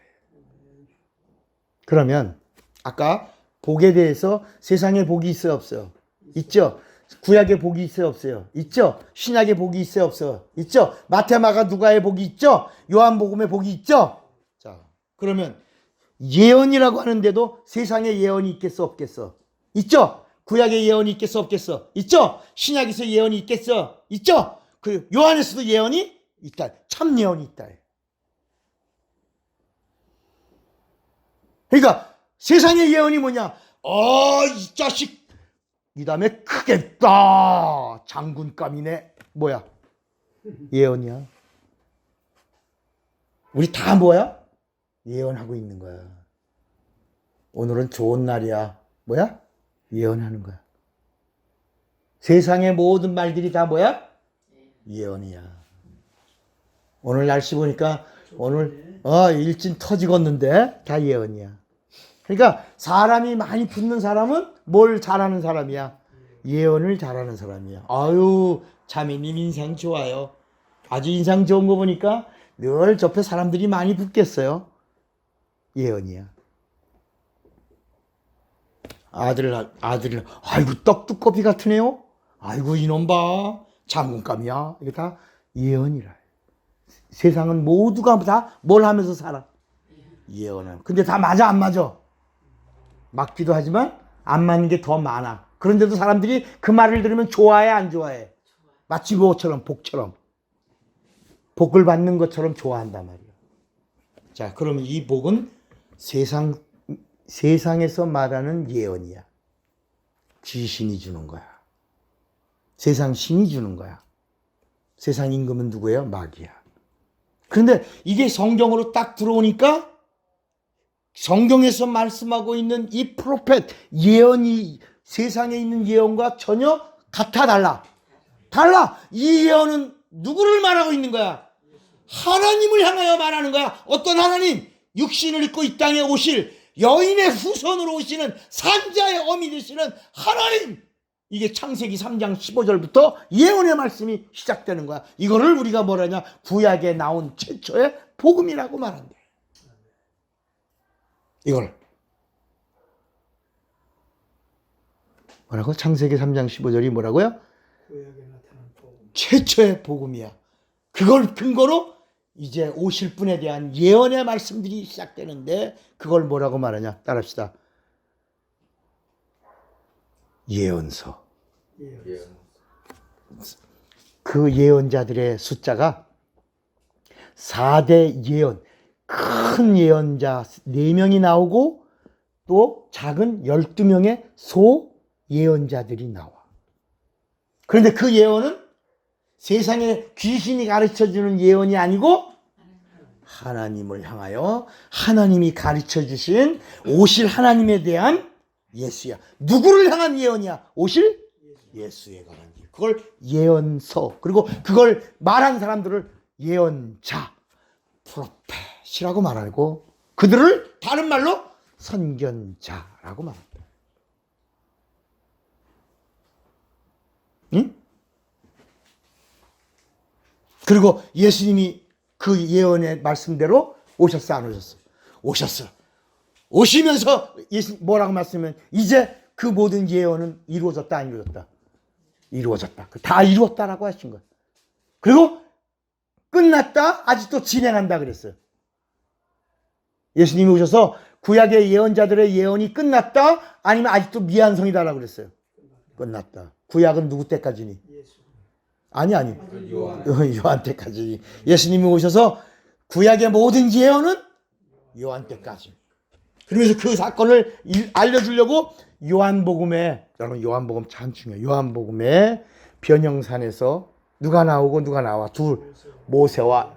그러면 아까 복에 대해서 세상에 복이 있어요 없어요? 있죠. 구약에 복이 있어요 없어요? 있죠. 신약에 복이 있어요 없어요? 있죠. 마태 마가 누가의 복이 있죠. 요한복음의 복이 있죠. 자, 그러면 예언이라고 하는데도 세상에 예언이 있겠어 없겠어? 있죠. 구약에 예언이 있겠어 없겠어? 있죠. 신약에서 예언이 있겠어? 있죠. 그 요한에서도 예언이 있다. 참 예언이 있다. 그러니까 세상의 예언이 뭐냐? 이 자식 이 다음에 크겠다. 장군감이네. 뭐야? 예언이야. 우리 다 뭐야? 예언하고 있는 거야. 오늘은 좋은 날이야. 뭐야? 예언하는 거야. 세상의 모든 말들이 다 뭐야? 예언이야. 오늘 날씨 보니까 오늘 일진 터지겠는데 다 예언이야. 그러니까 사람이 많이 붙는 사람은 뭘 잘하는 사람이야? 예언을 잘하는 사람이야. 아유, 자매님 인상 좋아요. 아주 인상 좋은 거 보니까 늘 옆에 사람들이 많이 붙겠어요. 예언이야. 아들을 아이고 떡두꺼비 같으네요. 아이고 이놈 봐. 장군감이야. 이게 다 예언이라. 세상은 모두가 다 뭘 하면서 살아? 예언은. 근데 다 맞아 안 맞아? 맞기도 하지만 안 맞는 게 더 많아. 그런데도 사람들이 그 말을 들으면 좋아해 안 좋아해? 마치 뭐처럼 복처럼. 복을 받는 것처럼 좋아한단 말이야. 자, 그러면 이 복은 세상에서 말하는 예언이야. 귀신이 주는 거야. 세상 신이 주는 거야. 세상 임금은 누구예요? 마귀야. 그런데 이게 성경으로 딱 들어오니까 성경에서 말씀하고 있는 이 프로펫 예언이 세상에 있는 예언과 전혀 같아 달라. 달라. 이 예언은 누구를 말하고 있는 거야? 하나님을 향하여 말하는 거야. 어떤 하나님? 육신을 입고 이 땅에 오실 여인의 후손으로 오시는 산자의 어미 되시는 하나님. 이게 창세기 3장 15절부터 예언의 말씀이 시작되는 거야. 이거를 우리가 뭐라냐? 구약에 나온 최초의 복음이라고 말한대. 이걸 뭐라고? 창세기 3장 15절이 뭐라고요? 구약에 나타난 복음. 최초의 복음이야. 그걸 근거로 이제 오실 분에 대한 예언의 말씀들이 시작되는데 그걸 뭐라고 말하냐? 따라합시다. 예언서. 그 예언자들의 숫자가 4대 예언, 큰 예언자 4명이 나오고 또 작은 12명의 소 예언자들이 나와. 그런데 그 예언은 세상에 귀신이 가르쳐주는 예언이 아니고 하나님을 향하여 하나님이 가르쳐주신 오실 하나님에 대한 예수야. 누구를 향한 예언이야? 오실 예수에 관한 예언. 그걸 예언서, 그리고 그걸 말한 사람들을 예언자, 프로펫이라고 말하고 그들을 다른 말로 선견자라고 말한다. 응? 그리고 예수님이 그 예언의 말씀대로 오셨어 안 오셨어? 오셨어. 오시면서 예수 뭐라고 말씀하면 이제 그 모든 예언은 이루어졌다 안 이루어졌다? 이루어졌다. 다 이루었다라고 하신 거예요. 그리고 끝났다 아직도 진행한다 그랬어요. 예수님이 오셔서 구약의 예언자들의 예언이 끝났다 아니면 아직도 미완성이다라고 그랬어요. 끝났다. 구약은 누구 때까지니? 아니 요한 때까지. 예수님이 오셔서 구약의 모든 예언은 요한 때까지. 그러면서 그 사건을 알려주려고 요한복음에, 여러분 요한복음 참 중요해요. 요한복음에 변형산에서 누가 나오고 누가 나와? 둘, 모세와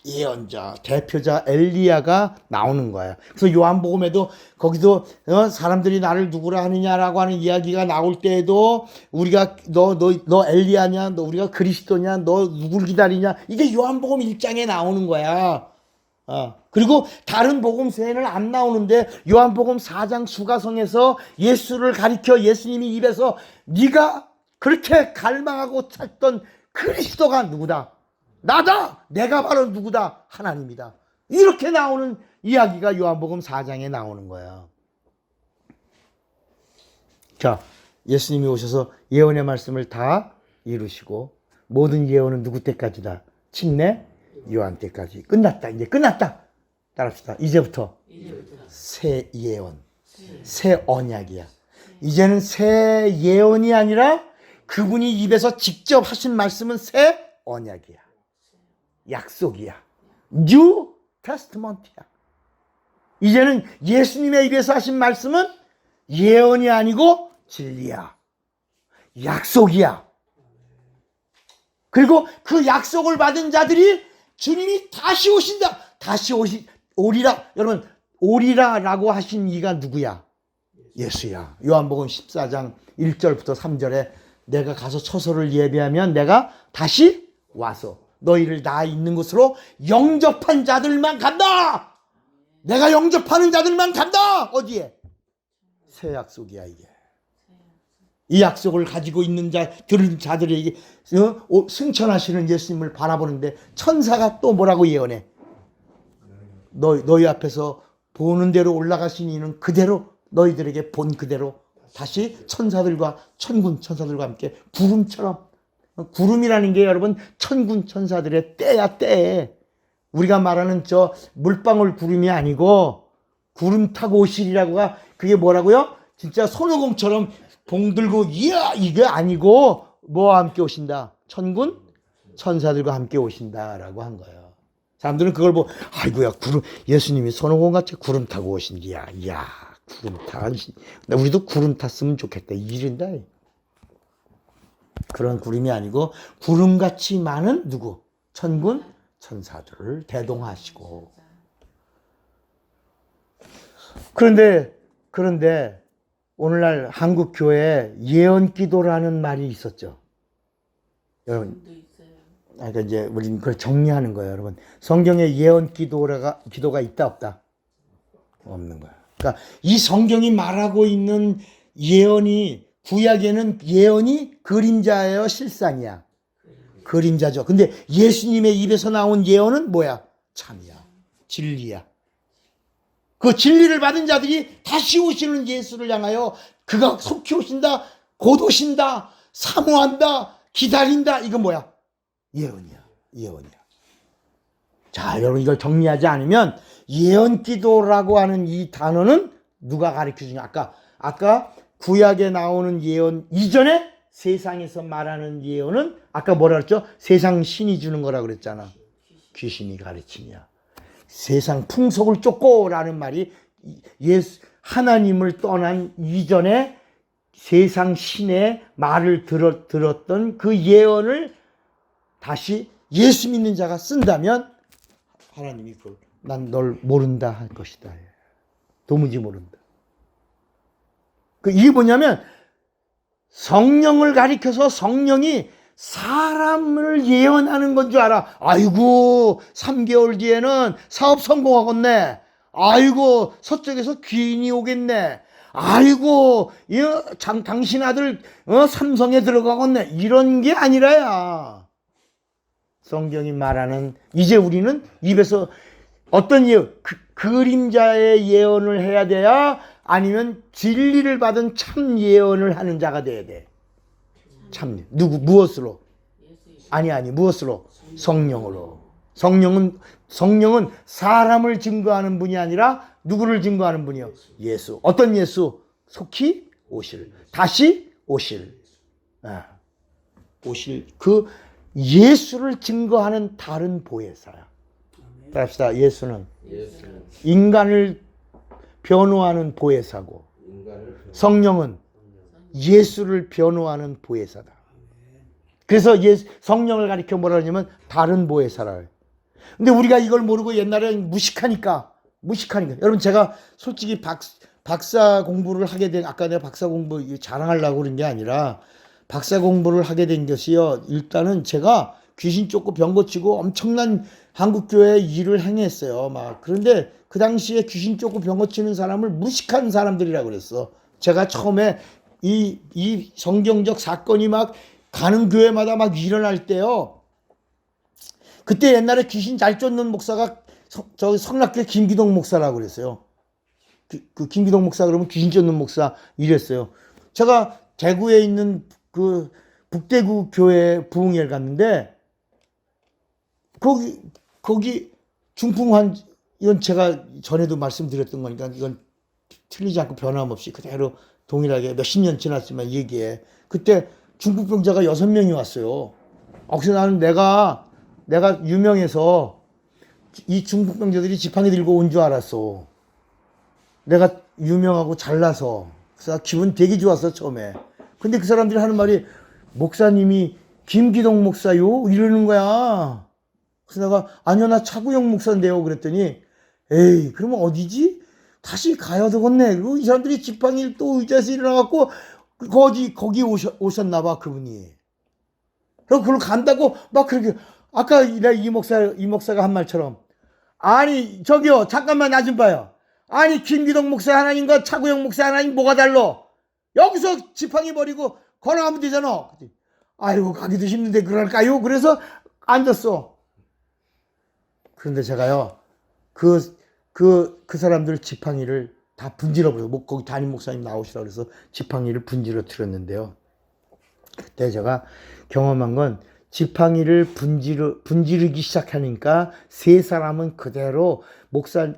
예언자, 대표자 엘리야가 나오는 거야. 그래서 요한복음에도 거기도 사람들이 나를 누구라 하느냐라고 하는 이야기가 나올 때에도 우리가 너 엘리야냐, 너 우리가 그리스도냐, 너 누굴 기다리냐, 이게 요한복음 1장에 나오는 거야. 그리고 다른 복음서에는 안 나오는데 요한복음 4장 수가성에서 예수를 가리켜 예수님이 입에서 네가 그렇게 갈망하고 찾던 그리스도가 누구다? 나다! 내가 바로 누구다? 하나님이다. 이렇게 나오는 이야기가 요한복음 4장에 나오는 거야. 자, 예수님이 오셔서 예언의 말씀을 다 이루시고 모든 예언은 누구 때까지다? 침례 요한 때까지. 끝났다. 이제 끝났다. 따라합시다. 이제부터 새 예언, 새 언약이야. 이제는 새 예언이 아니라 그분이 입에서 직접 하신 말씀은 새 언약이야. 약속이야. 뉴 테스트먼트야. 이제는 예수님의 입에서 하신 말씀은 예언이 아니고 진리야. 약속이야. 그리고 그 약속을 받은 자들이 주님이 다시 오신다. 다시 오리라. 여러분, 오리라라고 하신 이가 누구야? 예수야. 요한복음 14장 1절부터 3절에 내가 가서 처소를 예비하면 내가 다시 와서 너희를 나 있는 곳으로 영접한 자들만 간다. 내가 영접하는 자들만 간다. 어디에? 새 약속이야 이게. 이 약속을 가지고 있는 들은 자들에게 승천하시는 예수님을 바라보는데 천사가 또 뭐라고 예언해? 너희 앞에서 보는 대로 올라가신 이는 그대로 너희들에게 본 그대로 다시 천사들과 천군 천사들과 함께 구름처럼, 구름이라는 게 여러분 천군 천사들의 때야 때. 우리가 말하는 저 물방울 구름이 아니고 구름 타고 오시리라고가 그게 뭐라고요? 진짜 손오공처럼 봉 들고 이야 이게 아니고 뭐와 함께 오신다? 천군 천사들과 함께 오신다라고 한 거예요. 사람들은 그걸 보고 아이고야 구름 예수님이 손오공같이 구름 타고 오신디야. 이야 구름 타. 우리도 구름 탔으면 좋겠다. 이른다. 그런 구름이 아니고 구름같이 많은 누구? 천군 천사들을 대동하시고. 그런데 오늘날 한국 교회에 예언 기도라는 말이 있었죠. 여러분, 그러니까 이제 우리는 그걸 정리하는 거예요, 여러분. 성경에 예언 기도가 있다 없다? 없는 거야. 그러니까 이 성경이 말하고 있는 예언이 구약에는 예언이 그림자예요, 실상이야? 그림자죠. 근데 예수님의 입에서 나온 예언은 뭐야? 참이야. 진리야. 그 진리를 받은 자들이 다시 오시는 예수를 향하여 그가 속히 오신다, 곧 오신다, 사모한다, 기다린다. 이건 뭐야? 예언이야. 예언이야. 자, 여러분 이걸 정리하지 않으면 예언 기도라고 하는 이 단어는 누가 가르쳐 주냐? 아까 구약에 나오는 예언 이전에 세상에서 말하는 예언은 아까 뭐라 그랬죠? 세상 신이 주는 거라 그랬잖아. 귀신이 가르치냐. 세상 풍속을 쫓고라는 말이 하나님을 떠난 이전에 세상 신의 말을 들었던 그 예언을 다시 예수 믿는 자가 쓴다면 하나님이 난 널 모른다 할 것이다. 도무지 모른다. 이게 뭐냐면 성령을 가리켜서 성령이 사람을 예언하는 건 줄 알아. 아이고 3개월 뒤에는 사업 성공하겠네. 아이고 서쪽에서 귀인이 오겠네. 아이고 당신 아들 삼성에 들어가겠네. 이런 게 아니라야. 성경이 말하는 이제 우리는 입에서 어떤 예언, 그림자의 예언을 해야 돼야 아니면 진리를 받은 참 예언을 하는 자가 돼야 돼. 참 무엇으로? 아니 무엇으로? 성령으로. 성령은 사람을 증거하는 분이 아니라 누구를 증거하는 분이요? 예수. 어떤 예수? 속히 오실. 다시 오실. 오실 그 예수를 증거하는 다른 보혜사야. 따라합시다. 예수는 인간을 변호하는 보혜사고 성령은 예수를 변호하는 보혜사다. 그래서 성령을 가리켜 뭐라 하냐면 다른 보혜사라. 근데 우리가 이걸 모르고 옛날에 무식하니까 여러분 제가 솔직히 박사 공부를 하게 된 아까 내가 박사 공부 자랑하려고 그런 게 아니라 박사 공부를 하게 된 것이요. 일단은 제가 귀신 쫓고 병 고치고 엄청난 한국교회에 일을 행했어요. 그런데 그 당시에 귀신 쫓고 병 고치는 사람을 무식한 사람들이라고 그랬어. 제가 처음에 이 성경적 사건이 막 가는 교회마다 막 일어날 때요. 그때 옛날에 귀신 잘 쫓는 목사가 저기 성락교회 김기동 목사라고 그랬어요. 그 김기동 목사 그러면 귀신 쫓는 목사 이랬어요. 제가 대구에 있는 그 북대구 교회 부흥회를 갔는데 거기 중풍환 이건 제가 전에도 말씀드렸던 거니까 이건 틀리지 않고 변함없이 그대로 동일하게 몇십 년 지났지만 얘기해. 그때 중풍병자가 6명이 왔어요. 그래서 나는 내가 유명해서 이 중풍병자들이 지팡이 들고 온 줄 알았어. 내가 유명하고 잘나서. 그래서 기분 되게 좋았어 처음에. 근데 그 사람들이 하는 말이 목사님이 김기동 목사요? 이러는 거야. 그래서 내가 아니요 나 차구영 목사인데요. 그랬더니 에이 그러면 어디지? 다시 가야 되겠네. 그리고 이 사람들이 지팡이를 또 의자에서 일어나갖고 거기 오셨나 봐 그분이. 그리고 그걸 간다고 막 그렇게 아까 내가 이 목사가 한 말처럼 아니 저기요 잠깐만 나 좀 봐요. 아니 김기동 목사 하나님과 차구영 목사 하나님 뭐가 달라? 여기서 지팡이 버리고 걸어가면 되잖아. 아이고 가기도 힘든데 그럴까요? 그래서 앉았어. 그런데 제가요 그 사람들 지팡이를 다 분질러버려요. 거기 담임 목사님 나오시라고 그래서 지팡이를 분질러뜨렸는데요. 그때 제가 경험한 건 지팡이를 분지르기 시작하니까 세 사람은 그대로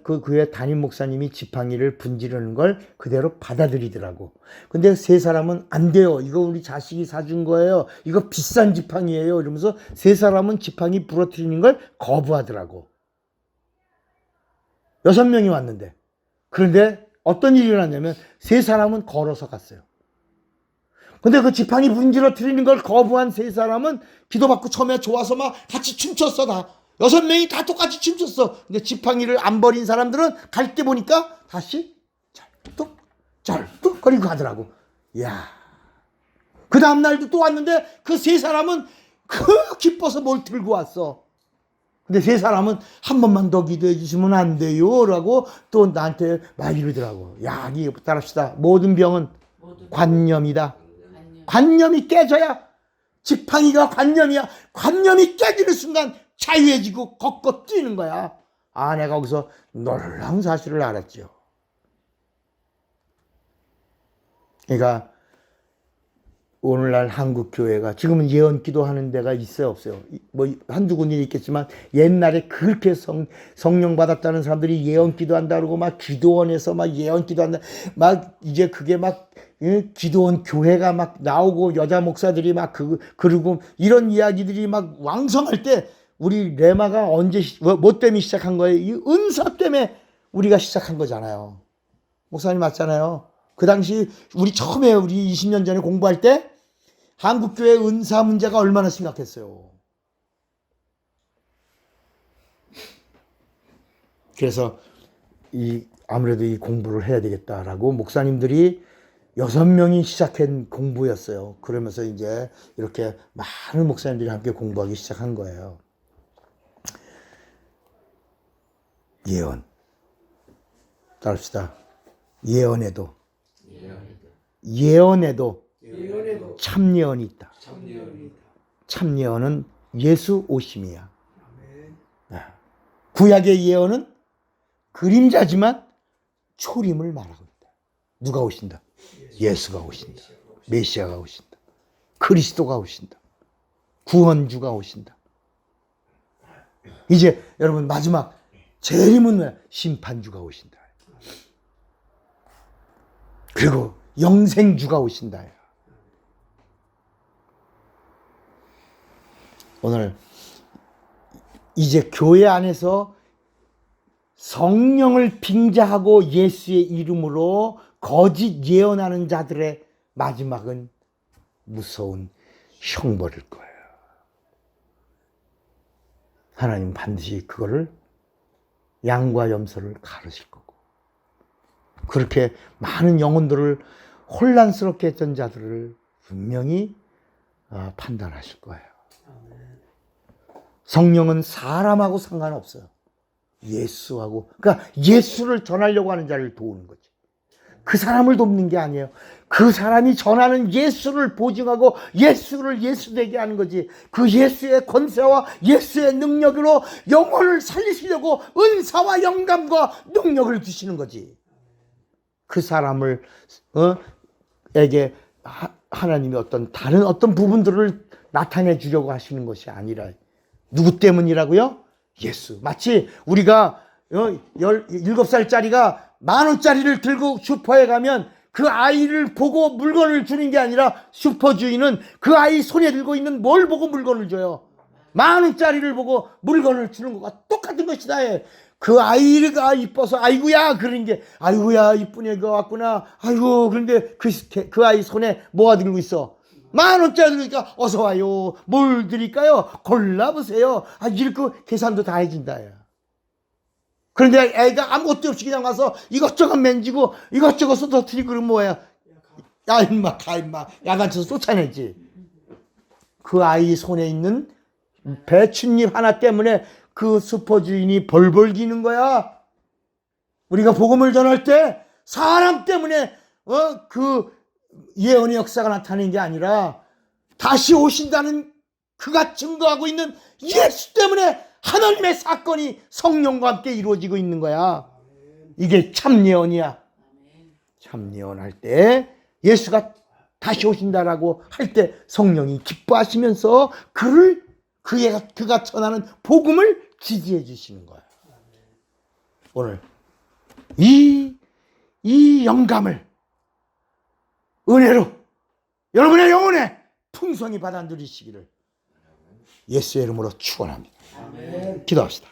그 교회 담임 목사님이 지팡이를 분지르는 걸 그대로 받아들이더라고. 근데 세 사람은 안 돼요. 이거 우리 자식이 사준 거예요. 이거 비싼 지팡이에요. 이러면서 세 사람은 지팡이 부러뜨리는 걸 거부하더라고. 6명이 왔는데. 그런데 어떤 일이 일어났냐면 세 사람은 걸어서 갔어요. 근데 그 지팡이 분지러뜨리는 걸 거부한 세 사람은 기도받고 처음에 좋아서 막 같이 춤췄어. 다 6명이 다 똑같이 춤췄어. 근데 지팡이를 안 버린 사람들은 갈 때 보니까 다시 짤뚝 거리고 가더라고. 이야. 그 다음날도 또 왔는데 그 세 사람은 기뻐서 뭘 들고 왔어. 근데 세 사람은 한 번만 더 기도해 주시면 안 돼요 라고 또 나한테 막 이러더라고. 야, 니 따릅시다. 모든 병은 관념이다. 관념이 깨져야, 지팡이가 관념이야. 관념이 깨지는 순간 자유해지고 걷고 뛰는 거야. 아, 내가 거기서 놀라운 사실을 알았죠. 그러니까 오늘날 한국 교회가 지금은 예언 기도하는 데가 있어요, 없어요? 뭐 한두 군데 있겠지만 옛날에 그렇게 성령 받았다는 사람들이 예언 기도한다 그러고 막 기도원에서 막 예언 기도한다, 막 이제 그게 막 기도원 교회가 막 나오고 여자 목사들이 막 그러고 이런 이야기들이 막 왕성할 때 우리 레마가 언제 뭐 때문에 시작한 거예요? 이 은사 때문에 우리가 시작한 거잖아요. 목사님 맞잖아요. 그 당시 우리 처음에 우리 20년 전에 공부할 때 한국교회 은사 문제가 얼마나 심각했어요. 그래서 아무래도 이 공부를 해야 되겠다라고 목사님들이 6명이 시작한 공부였어요. 그러면서 이제 이렇게 많은 목사님들이 함께 공부하기 시작한 거예요. 예언. 따릅시다. 예언에도 참예언이 있다. 참예언은 예수 오심이야. 구약의 예언은 그림자지만 초림을 말하고 있다. 누가 오신다? 예수가 오신다. 메시아가 오신다. 그리스도가 오신다. 구원주가 오신다. 이제 여러분 마지막 재림은 뭐야? 심판주가 오신다. 그리고 영생주가 오신다. 오늘 이제 교회 안에서 성령을 빙자하고 예수의 이름으로 거짓 예언하는 자들의 마지막은 무서운 형벌일 거예요. 하나님 반드시 그거를 양과 염소를 가르칠 거고, 그렇게 많은 영혼들을 혼란스럽게 했던 자들을 분명히 판단하실 거예요. 성령은 사람하고 상관없어요. 예수하고, 그러니까 예수를 전하려고 하는 자를 도우는 거지. 그 사람을 돕는 게 아니에요. 그 사람이 전하는 예수를 보증하고 예수를 예수되게 하는 거지. 그 예수의 권세와 예수의 능력으로 영혼을 살리시려고 은사와 영감과 능력을 주시는 거지. 그 사람을 에게 하나님이 다른 어떤 부분들을 나타내 주려고 하시는 것이 아니라, 누구 때문이라고요? 예수. 마치 우리가 17살짜리가 10,000원짜리를 들고 슈퍼에 가면 그 아이를 보고 물건을 주는 게 아니라 슈퍼주인은 그 아이 손에 들고 있는 뭘 보고 물건을 줘요? 10,000원짜리를 보고 물건을 주는 것과 똑같은 것이다. 그 아이가 이뻐서 아이고야 그런 게, 아이고야 이쁜 애가 왔구나, 아이고. 그런데 그 아이 손에 뭐가 들고 있어? 10,000원짜리 들으니까 어서 와요. 뭘 드릴까요? 골라보세요. 이렇게 계산도 다 해준다. 그런데 애가 아무것도 없이 그냥 와서 이것저것 만지고 이것저것 쏟아뜨리고 그러면 뭐야? 야 임마 가 임마, 야간쳐서 쫓아내지. 그 아이 손에 있는 배춧잎 하나 때문에 그 슈퍼주인이 벌벌 기는 거야. 우리가 복음을 전할 때 사람 때문에 그 예언의 역사가 나타나는 게 아니라 다시 오신다는 그가 증거하고 있는 예수 때문에 하나님의 사건이 성령과 함께 이루어지고 있는 거야. 이게 참 예언이야. 참 예언할 때 예수가 다시 오신다라고 할 때 성령이 기뻐하시면서 그가 전하는 복음을 지지해 주시는 거예요. 오늘 이 영감을 은혜로 여러분의 영혼에 풍성히 받아 누리시기를 예수의 이름으로 축원합니다. 아멘. 기도합시다.